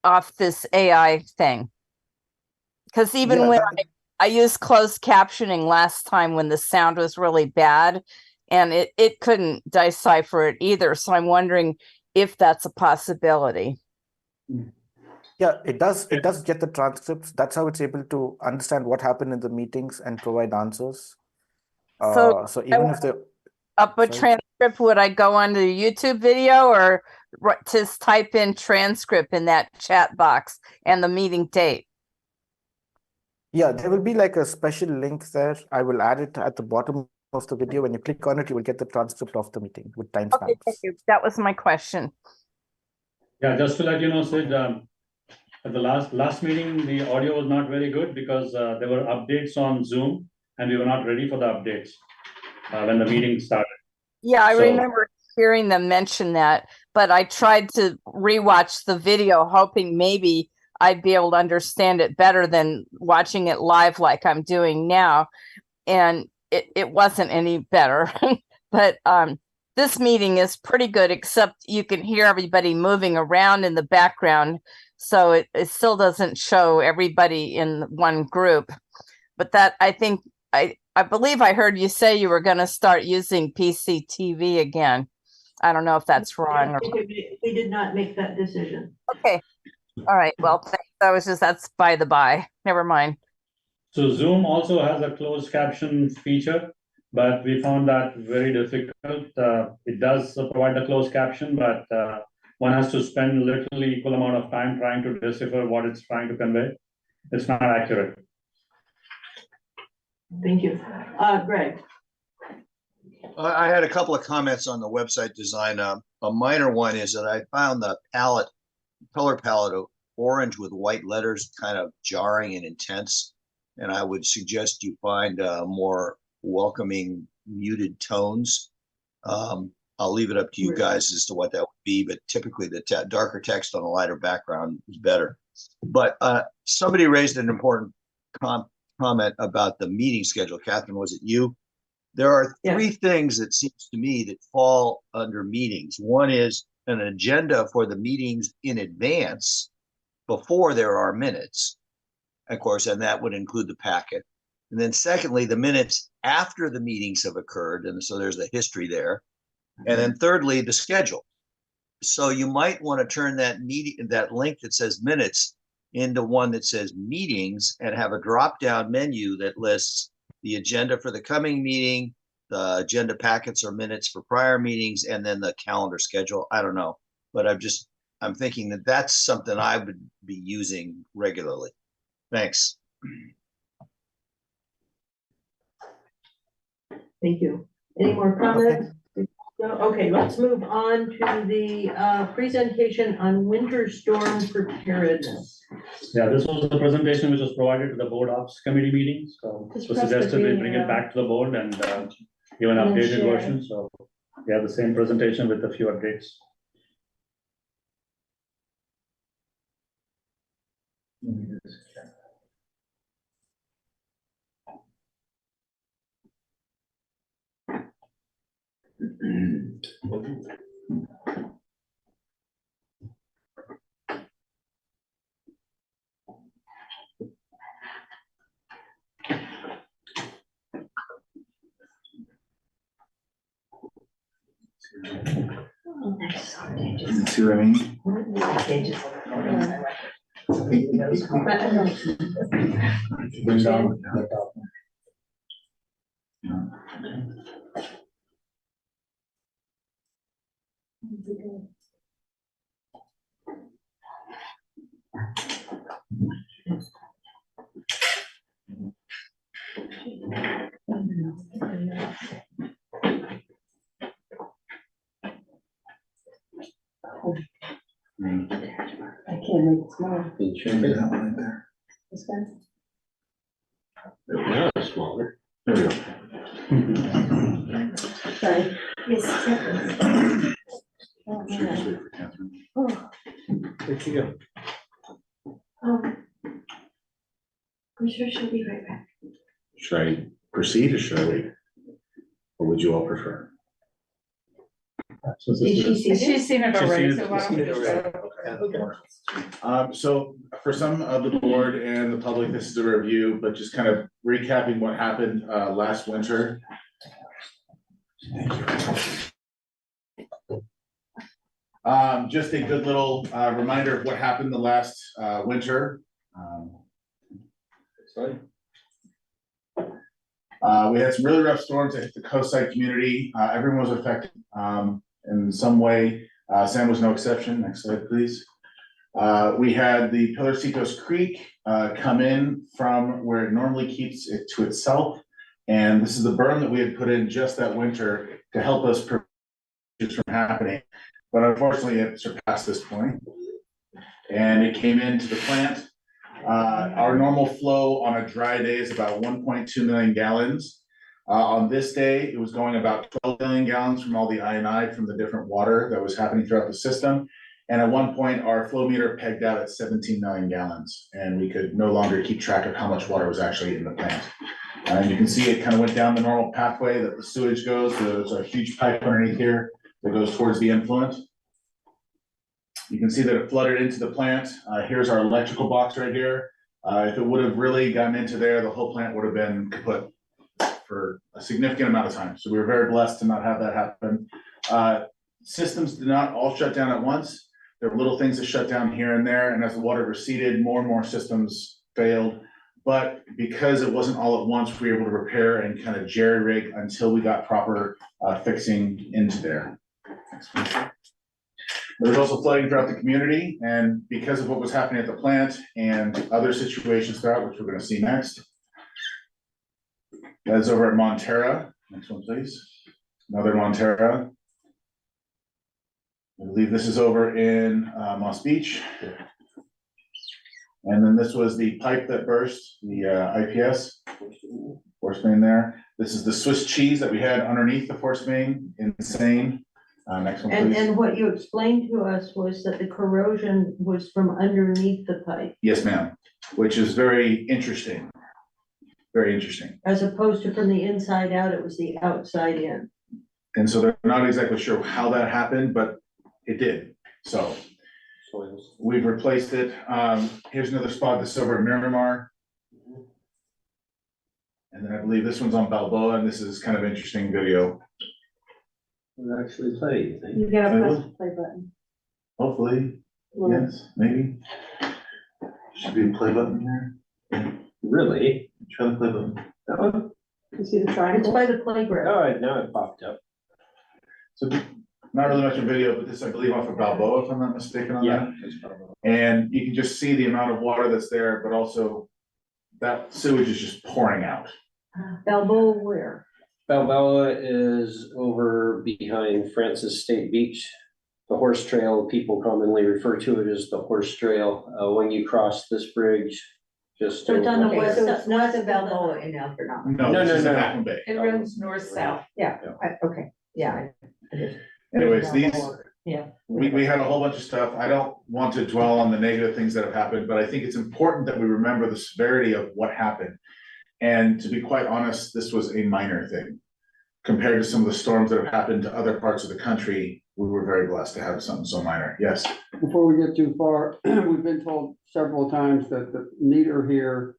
off this AI thing? Because even Yeah, when that- I used closed captioning last time when the sound was really bad, and it couldn't decipher it either. So I'm wondering if that's a possibility. Yeah, it does get the transcripts. That's how it's able to understand what happened in the meetings and provide answers. So So even if they up a Sorry? transcript, would I go onto the YouTube video or just type in transcript in that chat box and the meeting date? Yeah, there will be like a special link there. I will add it at the bottom of the video. When you click on it, you will get the transcript of the meeting with Okay, timestamps. thank you. That was my question. Yeah, just to let you know, Sid, at the last meeting, the audio was not very good because there were updates on Zoom and we were not ready for the updates when the meeting started. Yeah, I So- remember hearing them mention that, but I tried to rewatch the video, hoping maybe I'd be able to understand it better than watching it live like I'm doing now. And it wasn't any better. But this meeting is pretty good, except you can hear everybody moving around in the background. So it still doesn't show everybody in one group. But that, I think, I believe I heard you say you were going to start using PCTV again. I don't know if that's wrong. Or, We did not make that decision. okay. All right. Well, thanks. That's by the by. Never mind. So Zoom also has a closed caption feature, but we found that very difficult. It does provide the closed caption, but one has to spend literally equal amount of time trying to decipher what it's trying to convey. It's not accurate. Thank you. Greg. I had a couple of comments on the website design. A minor one is that I found the color palette of orange with white letters kind of jarring and intense. And I would suggest you find more welcoming muted tones. I'll leave it up to you guys as to what that would be, but typically the darker text on a lighter background is better. But somebody raised an important comment about the meeting schedule. Catherine, was it you? There are three things that seems to me that fall under meetings. One is an agenda for the meetings in advance, before there are minutes, of course, and that would include the packet. And then secondly, the minutes after the meetings have occurred, and so there's the history there. And then thirdly, the schedule. So you might want to turn that link that says minutes into one that says meetings and have a drop-down menu that lists the agenda for the coming meeting, the agenda packets or minutes for prior meetings, and then the calendar schedule. I don't know, but I'm thinking that that's something I would be using regularly. Thanks. Thank you. Any more comments? No? Okay, let's move on to the presentation on winter storm preparedness. Yeah, this was the presentation which was provided to the board ops committee meeting, so Just so press the suggested we green bring arrow. it back to the board and give an And then updated share. version, so we have the same presentation with a few updates. See what I mean? Bring down. I can't make it smaller. Change that one right there. This guy? Now it's smaller. There we go. Sorry. Yes. Oh, Should we man. just wait for Catherine? Oh, Where'd she go? I'm sure she'll be right back. Should I proceed or should I wait? Or would you all prefer? So this Did is- she see She's seen it She's already, seen so it. why don't we She's seen it just go? already. So for some of the board and the public, this is a review, but just kind of recapping what happened last winter. Just a good little reminder of what happened the last winter. We had some really rough storms that hit the coastside community. Everyone was affected in some way. Sam was no exception. Next slide, please. We had the Pillar Seacoast Creek come in from where it normally keeps it to itself. And this is the berm that we had put in just that winter to help us prevent this from happening. But unfortunately, it surpassed this point. And it came into the plant. Our normal flow on a dry day is about 1.2 million gallons. On this day, it was going about 12 million gallons from all the ionide from the different water that was happening throughout the system. And at one point, our flow meter pegged out at 17 million gallons, and we could no longer keep track of how much water was actually in the plant. And you can see it kind of went down the normal pathway that the sewage goes. There's a huge pipe underneath here that goes towards the influent. You can see that it flooded into the plant. Here's our electrical box right here. If it would have really gotten into there, the whole plant would have been kaput for a significant amount of time. So we were very blessed to not have that happen. Systems did not all shut down at once. There were little things that shut down here and there. And as the water receded, more and more systems failed. But because it wasn't all at once, we were able to repair and kind of jerry rig until we got proper fixing into there. There was also flooding throughout the community, and because of what was happening at the plant and other situations throughout, which we're going to see next. That's over at Montera. Next one, please. Another Montera. I believe this is over in Moss Beach. And then this was the pipe that burst, the IPS force main there. This is the Swiss cheese that we had underneath the force main. Insane. Next one, please. And what you explained to us was that the corrosion was from underneath the pipe, Yes, ma'am, which is very interesting. Very interesting. as opposed to from the inside out, it was the outside in. And so they're not exactly sure how that happened, but it did. So soils. We've replaced it. Here's another spot that's over at Miramar. And then I believe this one's on Balboa, and this is kind of interesting video. We'll actually play, you think? You gotta I press will. the play button. Hopefully, Well, yes, maybe. Should be a play button there. Really? Try the play button. That one? You see the It's triangle? by the playground. Oh, now it popped up. So not really much of video, but this, I believe, off of Balboa, if I'm not mistaken on that. That's probably. And you can just see the amount of water that's there, but also that sewage is just pouring out. Balboa where? Balboa is over behind Francis State Beach. The horse trail, people commonly refer to it as the horse trail. When you cross this bridge, just. So it's on the over- west So side. it's north of Balboa in Alfred. No, No, this no, is no. the Baffin Bay. It runs north-south. Okay, yeah. Anyways, these, Yeah. we had a whole bunch of stuff. I don't want to dwell on the negative things that have happened, but I think it's important that we remember the severity of what happened. And to be quite honest, this was a minor thing. Compared to some of the storms that have happened to other parts of the country, we were very blessed to have something so minor. Yes. Before we get too far, we've been told several times that the meter here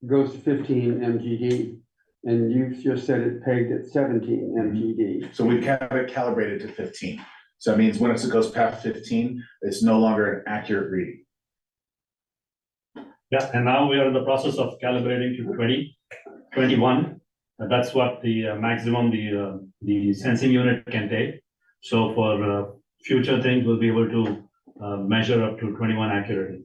goes to 15 MGD. And you've just said it pegged at 17 MGD. So we have it calibrated to 15. So that means when it goes past 15, it's no longer an accurate reading. Yeah, and now we are in the process of calibrating to 21. That's what the maximum the sensing unit can take. So for future things, we'll be able to measure up to 21 accurately.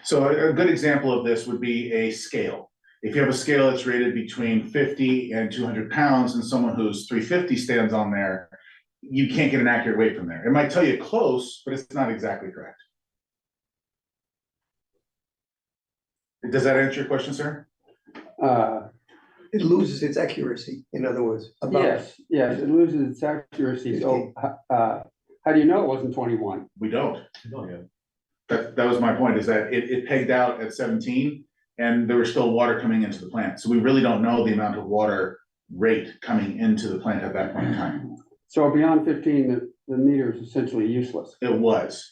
So a good example of this would be a scale. If you have a scale that's rated between 50 and 200 pounds and someone who's 350 stands on there, you can't get an accurate weight from there. It might tell you close, but it's not exactly correct. Does that answer your question, sir? It loses its accuracy, in other words. about- Yes, it loses its accuracy. So, how do you know it wasn't 21? We don't. Oh, yeah. That was my point, is that it pegged out at 17 and there was still water coming into the plant. So we really don't know the amount of water rate coming into the plant at that point in time. So beyond 15, the meter is essentially useless. It was.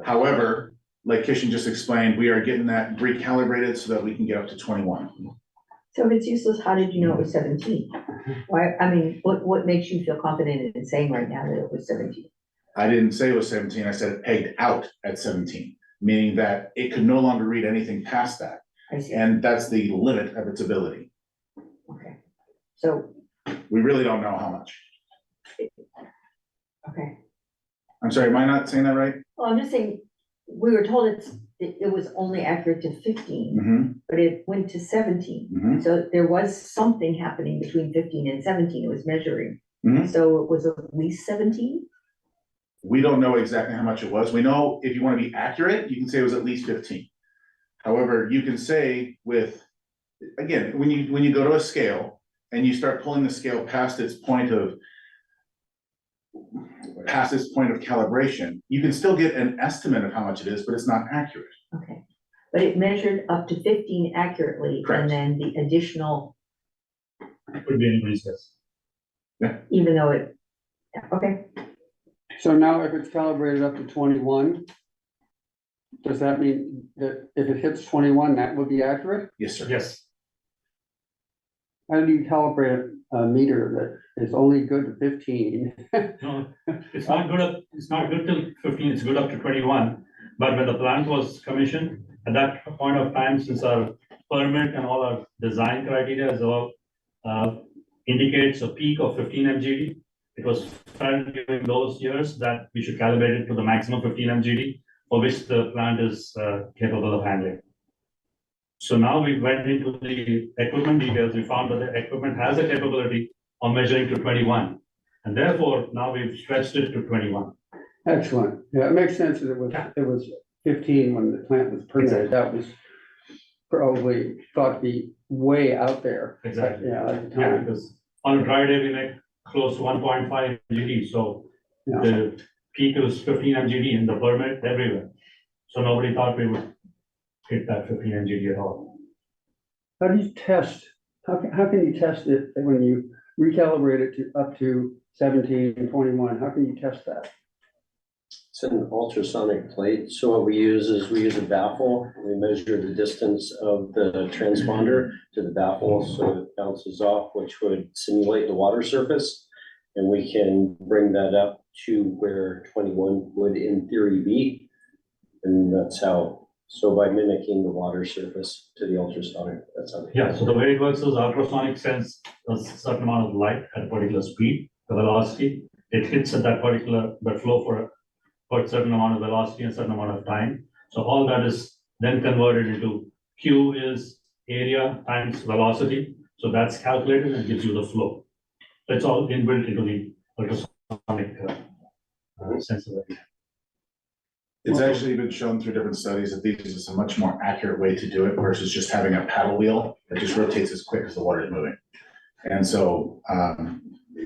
However, like Kishan just explained, we are getting that recalibrated so that we can get up to 21. So if it's useless, how did you know it was 17? Why, I mean, what makes you feel confident in saying right now that it was 17? I didn't say it was 17, I said it pegged out at 17, meaning that it could no longer read anything past that. I see, And that's the limit of its ability. okay. So, We really don't know how much. okay. I'm sorry, am I not saying that right? Well, I'm just saying, we were told it was only accurate to 15, Mm-hmm, but it went to 17. mm-hmm, So there was something happening between 15 and 17, it was measuring. Mhm. So it was at least 17? We don't know exactly how much it was. We know if you want to be accurate, you can say it was at least 15. However, you can say with, again, when you go to a scale and you start pulling the scale past its point of calibration, you can still get an estimate of how much it is, but it's not accurate. Okay, but it measured up to 15 accurately, Correct. and then the additional, Could be anybody's guess. even though it, yeah, okay. So now if it's calibrated up to 21, does that mean that if it hits 21, that would be accurate? Yes, sir. Yes. How do you calibrate a meter that is only good to 15? No, it's not good till 15, it's good up to 21. But when the plant was commissioned, at that point of time, since our permit and all our design criteria is all indicates a peak of 15 MGD. It was felt during those years that we should calibrate it to the maximum 15 MGD, for which the plant is capable of handling. So now we went into the equipment details, we found that the equipment has a capability of measuring to 21. And therefore, now we've stretched it to 21. Excellent. Yeah, it makes sense that it was 15 when the plant was permitted. That was probably thought to be way out there. Exactly. Yeah, at the Yeah, time. because on a dry day, we make close to 1.5 MGD, so Yeah. the peak was 15 MGD in the permit everywhere. So nobody thought we would hit that 15 MGD at all. How do you test? How can you test it when you recalibrate it to up to 17 and 21? How can you test that? It's an ultrasonic plate, so what we use is we use a baffle, we measure the distance of the transponder to the baffle, so it bounces off, which would simulate the water surface. And we can bring that up to where 21 would in theory be. And that's how, so by mimicking the water surface to the ultrasonic, that's how. Yeah, so the way it works is ultrasonic sends a certain amount of light at a particular speed, the velocity. It hits at that particular, the flow for a certain amount of velocity and certain amount of time. So all that is then converted into Q is area times velocity. So that's calculated and gives you the flow. It's all inbuilt into the ultrasonic sensor. It's actually been shown through different studies that this is a much more accurate way to do it versus just having a paddle wheel that just rotates as quick as the water is moving. And so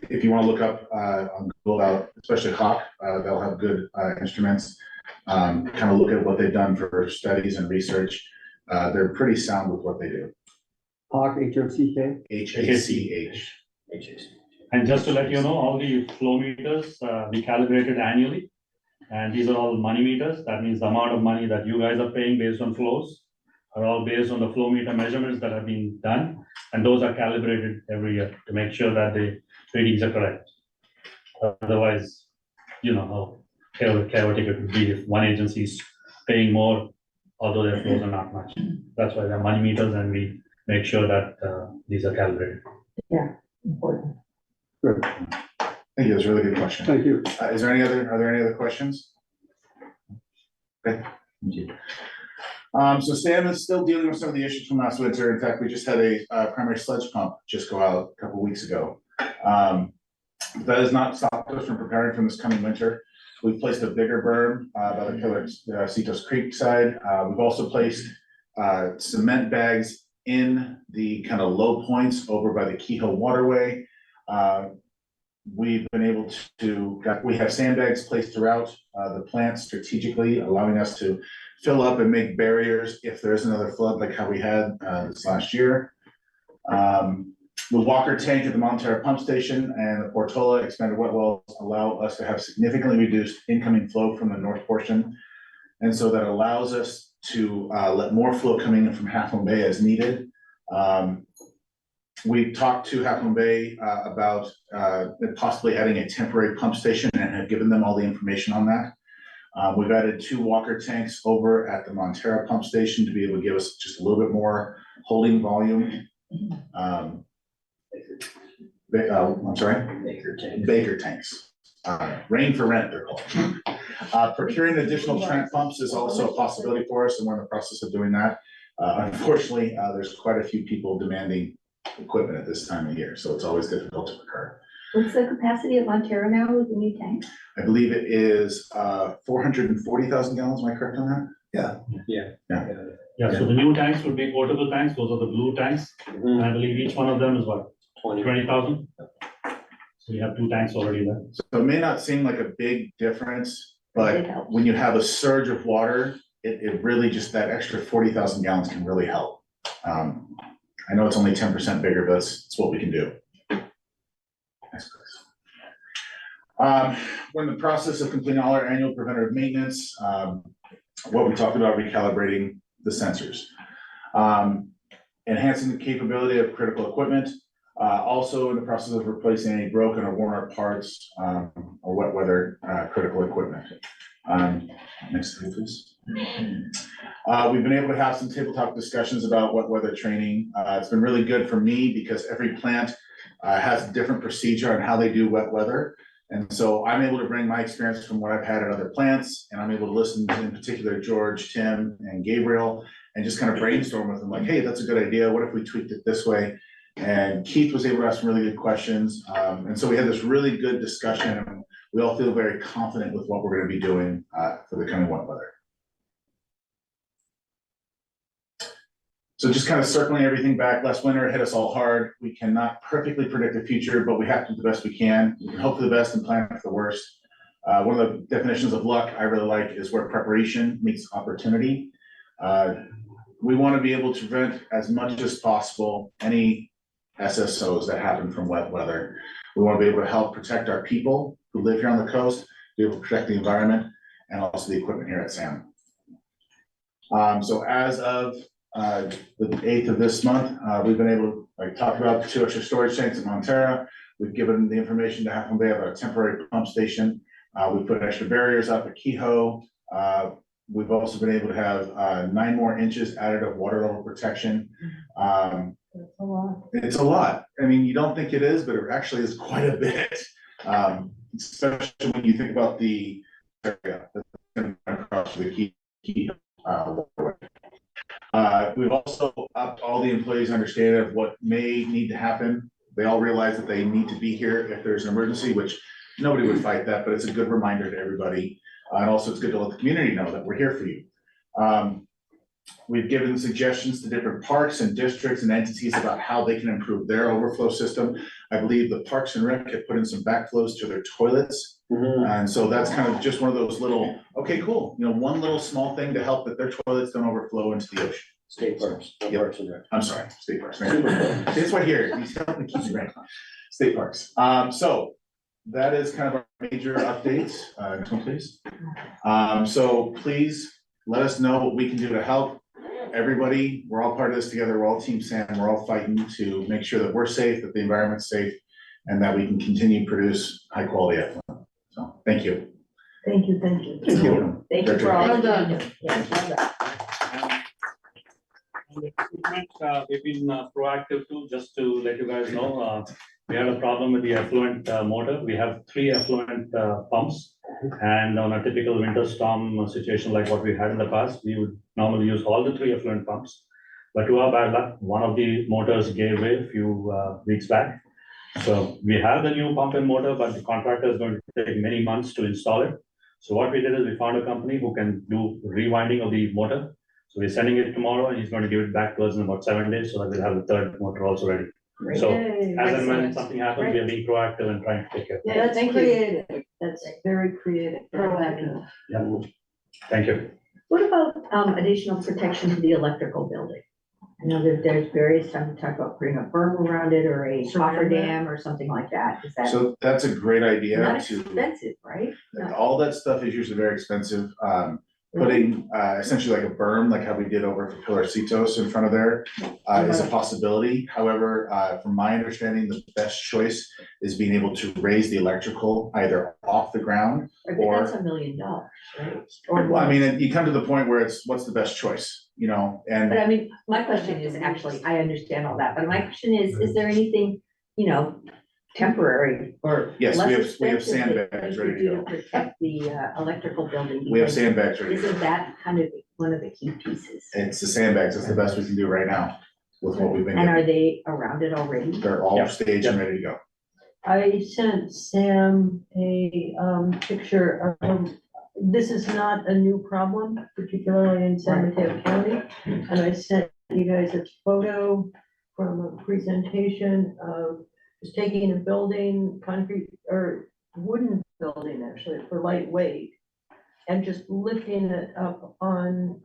if you want to look up on Google, especially Hawk, they'll have good instruments. Kind of look at what they've done for studies and research. They're pretty sound with what they do. Hawk, H-O-C-K? H-A-C-H. And just to let you know, all the flow meters we calibrated annually. And these are all money meters. That means the amount of money that you guys are paying based on flows are all based on the flow meter measurements that have been done. And those are calibrated every year to make sure that the readings are correct. Otherwise, you know how chaotic it would be if one agency is paying more, although their flows are not much. That's why they're money meters, and we make sure that these are calibrated. Yeah, important. Good, Thank you. That's a really good question. thank you. Are there any other questions? Okay, thank you. So Sam is still dealing with some of the issues from last winter. In fact, we just had a primary sludge pump just go out a couple of weeks ago. That has not stopped us from preparing for this coming winter. We've placed a bigger berm by the Pillar Citos Creek side. We've also placed cement bags in the kind of low points over by the Kehoe waterway. We've been able to, we have sandbags placed throughout the plant strategically, allowing us to fill up and make barriers if there's another flood like how we had this last year. The Walker tank at the Montero pump station and the Portola expanded wet wells allow us to have significantly reduced incoming flow from the north portion. And so that allows us to let more flow coming in from Half Moon Bay as needed. We've talked to Half Moon Bay about possibly adding a temporary pump station and have given them all the information on that. We've added 2 Walker tanks over at the Montero pump station to be able to give us just a little bit more holding volume. I'm sorry? Baker tanks. Rain for rent, they're called. Procuring additional Trent pumps is also a possibility for us, and we're in the process of doing that. Unfortunately, there's quite a few people demanding equipment at this time of year, so it's always difficult to procure. What's the capacity of Montero now with the new tank? I believe it is 440,000 gallons. Am I correct on that? Yeah, so the new tanks would be portable tanks. Those are the blue tanks. And I believe each one of them is what, 20,000? So you have 2 tanks already there. So it may not seem like a big difference, but when you have a surge of water, it really just, that extra 40,000 gallons can really help. I know it's only 10% bigger, but it's what we can do. We're in the process of completing all our annual preventative maintenance. What we talked about, recalibrating the sensors. Enhancing the capability of critical equipment. Also in the process of replacing any broken or worn out parts or wet weather critical equipment. Next slide, please. We've been able to have some tabletop discussions about wet weather training. It's been really good for me because every plant has a different procedure on how they do wet weather. And so I'm able to bring my experience from what I've had at other plants, and I'm able to listen to, in particular, George, Tim, and Gabriel, and just kind of brainstorm with them like, hey, that's a good idea. What if we tweaked it this way? And Keith was able to ask some really good questions. And so we had this really good discussion, and we all feel very confident with what we're going to be doing for the coming wet weather. So just kind of circling everything back, last winter hit us all hard. We cannot perfectly predict the future, but we have to do the best we can. We can hope for the best and plan for the worst. One of the definitions of luck I really like is where preparation meets opportunity. We want to be able to prevent as much as possible any SSOs that happen from wet weather. We want to be able to help protect our people who live here on the coast, be able to protect the environment, and also the equipment here at SAM. So as of the 8th of this month, we've been able to, like, talk about the 2 extra storage tanks at Montera. We've given the information to Half Moon Bay about a temporary pump station. We put extra barriers up at Kehoe. We've also been able to have 9 more inches added of water level protection. That's a lot. It's a lot. I mean, you don't think it is, but it actually is quite a bit. Especially when you think about the area that's going to across the key waterway. We've also upped all the employees' understanding of what may need to happen. They all realize that they need to be here if there's an emergency, which nobody would fight that, but it's a good reminder to everybody. And also it's good to let the community know that we're here for you. We've given suggestions to different parks and districts and entities about how they can improve their overflow system. I believe the Parks and Rec have put in some backflows to their toilets. And so that's kind of just one of those little, okay, cool. You know, one little small thing to help that their toilets don't overflow into the ocean. State parks, not Parks and Rec. I'm sorry, state parks. Super cool. That's why here, these helping keep me right. State parks. So that is kind of our major updates. Next one, please. So please let us know what we can do to help. Everybody, we're all part of this together. We're all Team SAM. We're all fighting to make sure that we're safe, that the environment's safe, and that we can continue to produce high quality effluent. So thank you. Thank you, thank you. Thank you. Thank you for all Well that you done. do. Yes, well done. We've been proactive too, just to let you guys know, we had a problem with the effluent motor. We have 3 effluent pumps. And on a typical winter storm situation like what we had in the past, we would normally use all the 3 effluent pumps. But to our bad luck, one of the motors gave way a few weeks back. So we have the new pump and motor, but the contractor is going to take many months to install it. So what we did is we found a company who can do rewinding of the motor. So we're sending it tomorrow and he's going to give it back to us in about 7 days so that we'll have the 3rd motor also ready. So Yay. as and when Excellent. something happens, we are being proactive and trying to take care of it. Yeah, that's creative. That's very creative. Proactive. Yeah. Thank you. What about additional protection to the electrical building? I know that there's various times we talk about putting a berm around it or a coffer dam or something like that. Is that So that's a great idea not to, expensive, right? Not- all that stuff is usually very expensive. Putting essentially like a berm, like how we did over for Pilarcitos in front of there, is a possibility. However, from my understanding, the best choice is being able to raise the electrical either off the ground But or. that's $1 million, right? Or Well, I more. mean, you come to the point where it's, what's the best choice, you know, But and I mean, my question is actually, I understand all that, but my question is there anything, you know, temporary or yes, less we have expensive that sandbags you ready to do go. protect the electrical building? We have Because sandbags ready to Isn't go. that kind of one of the key pieces? It's the sandbags, that's the best we can do right now with what we've been And are given. they around it already? They're all Yep. staged and ready to go. I sent Sam a picture of, this is not a new problem, particularly in San Mateo County. And I sent you guys a photo from a presentation of just taking a building, concrete or wooden building actually for lightweight, and just lifting it up on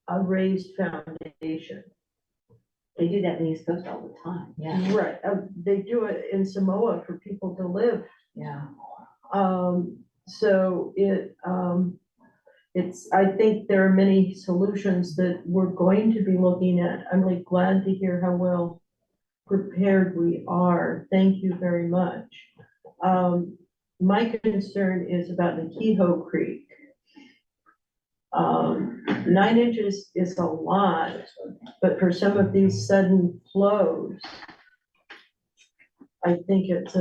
a raised foundation. They do that in the East Coast all the time, yeah, Right, they do it in Samoa for people to live. yeah. So it's, I think there are many solutions that we're going to be looking at. I'm really glad to hear how well prepared we are. Thank you very much. My concern is about the Kehoe Creek. 9 inches is a lot, but for some of these sudden flows, I think it's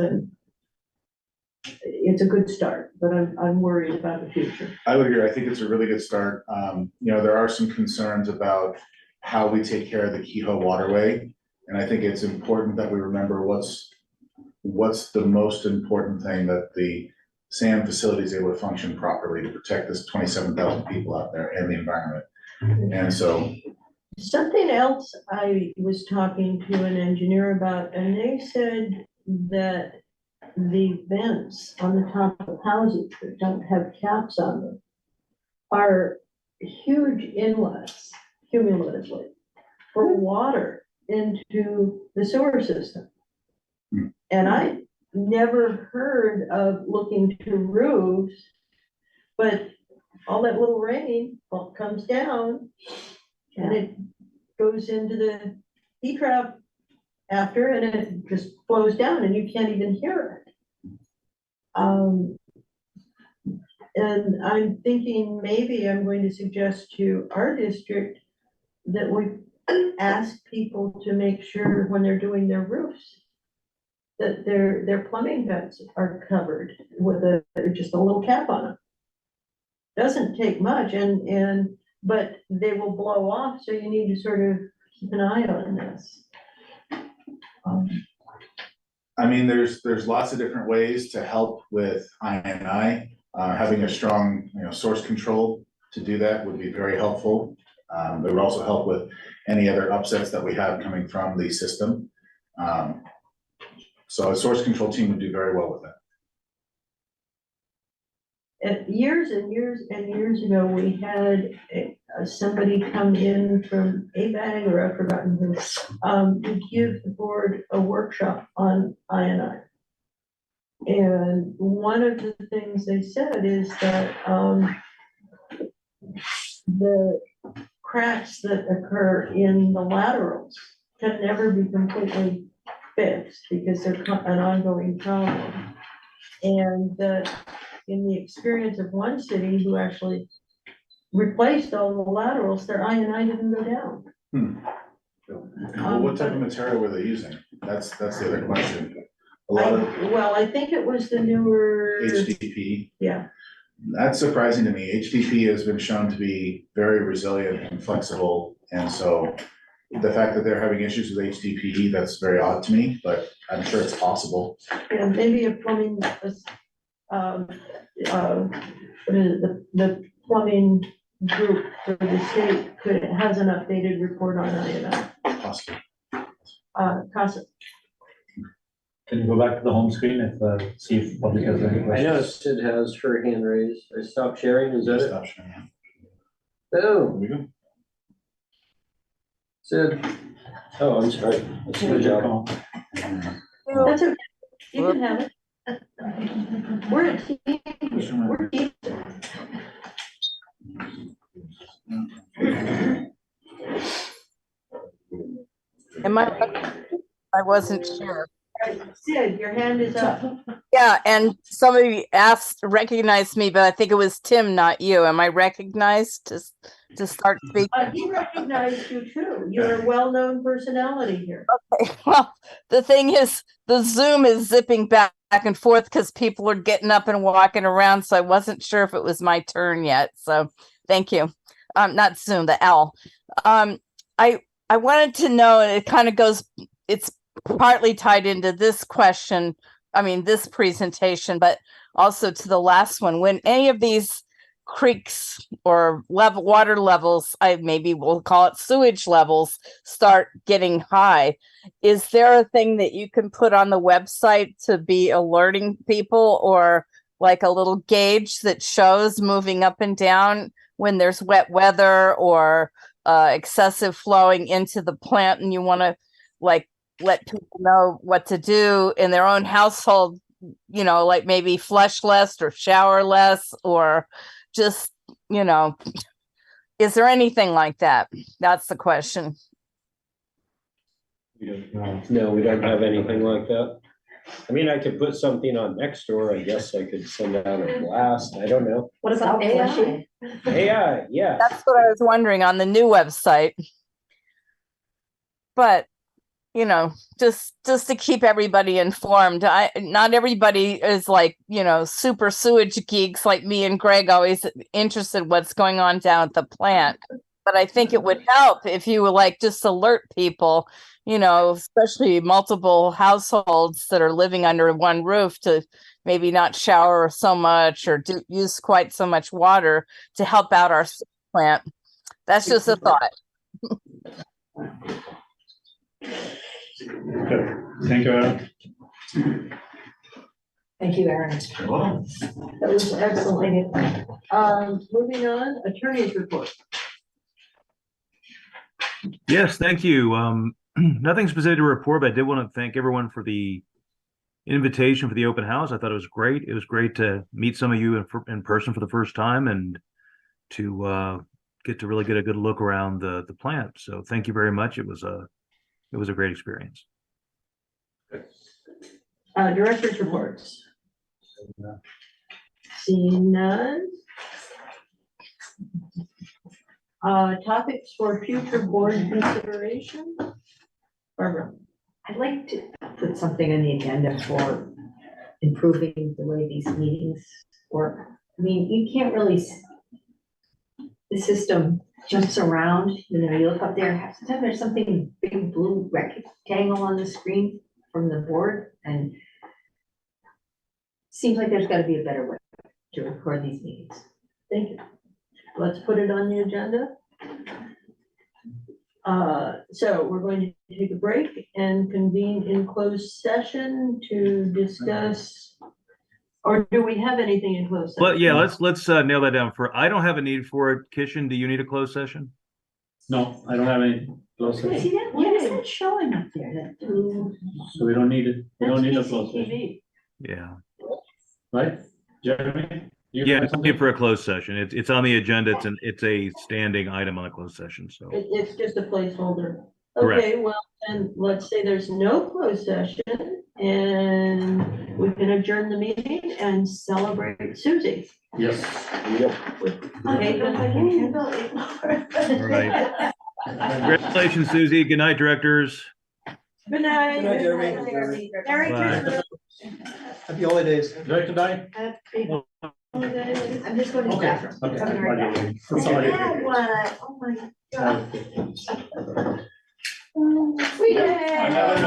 a good start, but I'm worried about the future. I would agree. I think it's a really good start. You know, there are some concerns about how we take care of the Kehoe waterway. And I think it's important that we remember what's the most important thing, that the SAM facility is able to function properly to protect this 27,000 people out there and the environment. And so, Something else I was talking to an engineer about, and they said that the vents on the top of houses that don't have caps on them are huge inlets cumulatively for water into the sewer system. And I never heard of looking to roofs, but all that little rain comes down and it goes into the heat trap after, and it just flows down and you can't even hear it. And I'm thinking maybe I'm going to suggest to our district that we ask people to make sure when they're doing their roofs that their plumbing vents are covered with just a little cap on them. Doesn't take much, but they will blow off, so you need to sort of keep an eye on this. I mean, there's lots of different ways to help with INI. Having a strong, source control to do that would be very helpful. It would also help with any other upsets that we have coming from the system. So a source control team would do very well with that. Years and years and years ago, we had somebody come in from ABAG, or I've forgotten who, to give the board a workshop on INI. And one of the things they said is that the cracks that occur in the laterals can never be completely fixed because they're an ongoing problem. And that in the experience of one city who actually replaced all the laterals, their INI didn't go down. Well, what type of material were they using? That's the other question. A lot of Well, I think it was the newer HDP. Yeah. That's surprising to me. HDP has been shown to be very resilient and flexible, and so the fact that they're having issues with HDPE, that's very odd to me, but I'm sure it's possible. Yeah, maybe a plumbing, the plumbing group for the state has an updated report on INI. Possible. Casa. Can you go back to the home screen if, see if public has any I questions? know Sid has her hand raised. I stopped sharing, is that it? Stop sharing. Oh, There we go. Sid. Oh, I'm sorry. That's a good job. That's okay. You can have it. We're a team. We're a team. Am I wasn't sure. Sid, your hand is up. Yeah, and somebody recognized me, but I think it was Tim, not you. Am I recognized to start speaking? He recognized you too. You're a well-known personality here. Okay, well, the thing is, the Zoom is zipping back and forth because people are getting up and walking around, so I wasn't sure if it was my turn yet. So thank you. Not Zoom, the L. I wanted to know, it kind of goes, it's partly tied into this question, this presentation, but also to the last one. When any of these creeks or water levels, maybe we'll call it sewage levels, start getting high, is there a thing that you can put on the website to be alerting people, or like a little gauge that shows moving up and down when there's wet weather or excessive flowing into the plant, and you want to like let people know what to do in their own household, like maybe flush less or shower less, or just, is there anything like that? That's the question. No, we don't have anything like that. I could put something on Nextdoor. I guess I could send out a blast. I don't know. What about AI? AI, yeah. That's what I was wondering on the new website. But just to keep everybody informed. Not everybody is like, super sewage geeks like me and Greg, always interested in what's going on down at the plant. But I think it would help if you would like just alert people, especially multiple households that are living under one roof, to maybe not shower so much or use quite so much water to help out our plant. That's just a thought. Okay. Thank you, Aaron. Thank you, Aaron. That was excellent. Moving on, attorney's report. Yes, thank you. Nothing specific to report, but I did want to thank everyone for the invitation for the open house. I thought it was great. It was great to meet some of you in person for the first time, and to get to really get a good look around the plant. So thank you very much. It was a great experience. Director's reports. Seeing none. Topics for future board consideration. Barbara. I'd like to put something on the agenda for improving the way these meetings work. I mean, you can't really, the system jumps around, you know, you look up there, sometimes there's something big blue rectangle on the screen from the board, and seems like there's gotta be a better way to record these meetings. Thank you. Let's put it on the agenda. So we're going to take a break and convene in closed session to discuss, or do we have anything in closed session? But yeah, let's nail that down. I don't have a need for it. Kishan, do you need a closed session? No, I don't have any close See session, that, what is that showing up there, that blue? so we don't need it. We don't need a That's close session, CCTV. Yeah. right? Jeremy? You Yeah, have it's something? only for a closed session. It's on the agenda. It's a standing item on the closed session. So It's just a placeholder. Correct. Okay, well, then let's say there's no closed session and we can adjourn the meeting and celebrate Susie. Yes. Okay, don't I can handle it. all right. Congratulations, Susie. Good night, directors. Good night. Good night, Jeremy. Merry Bye. Christmas. Happy holidays. Director Di? Happy holidays. I'm just going to the Okay. bathroom. Okay. Coming right back. Sorry. Yeah, what? Oh my God. Sweet. Another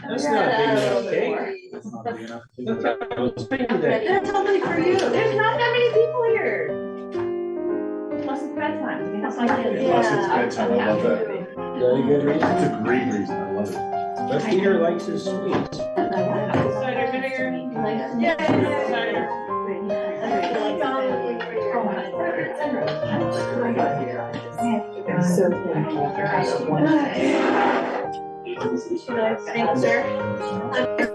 That's not big enough cake. That's not big enough. That's only for you. There's not that many people here. Plus it's bedtime. We have some kids. Plus it's bedtime, I love that. Very good reason. It's a great reason, I love it. But Peter likes his sweets. Cider vinegar. Yeah. Cider. I'm so thankful. Thanks, sir.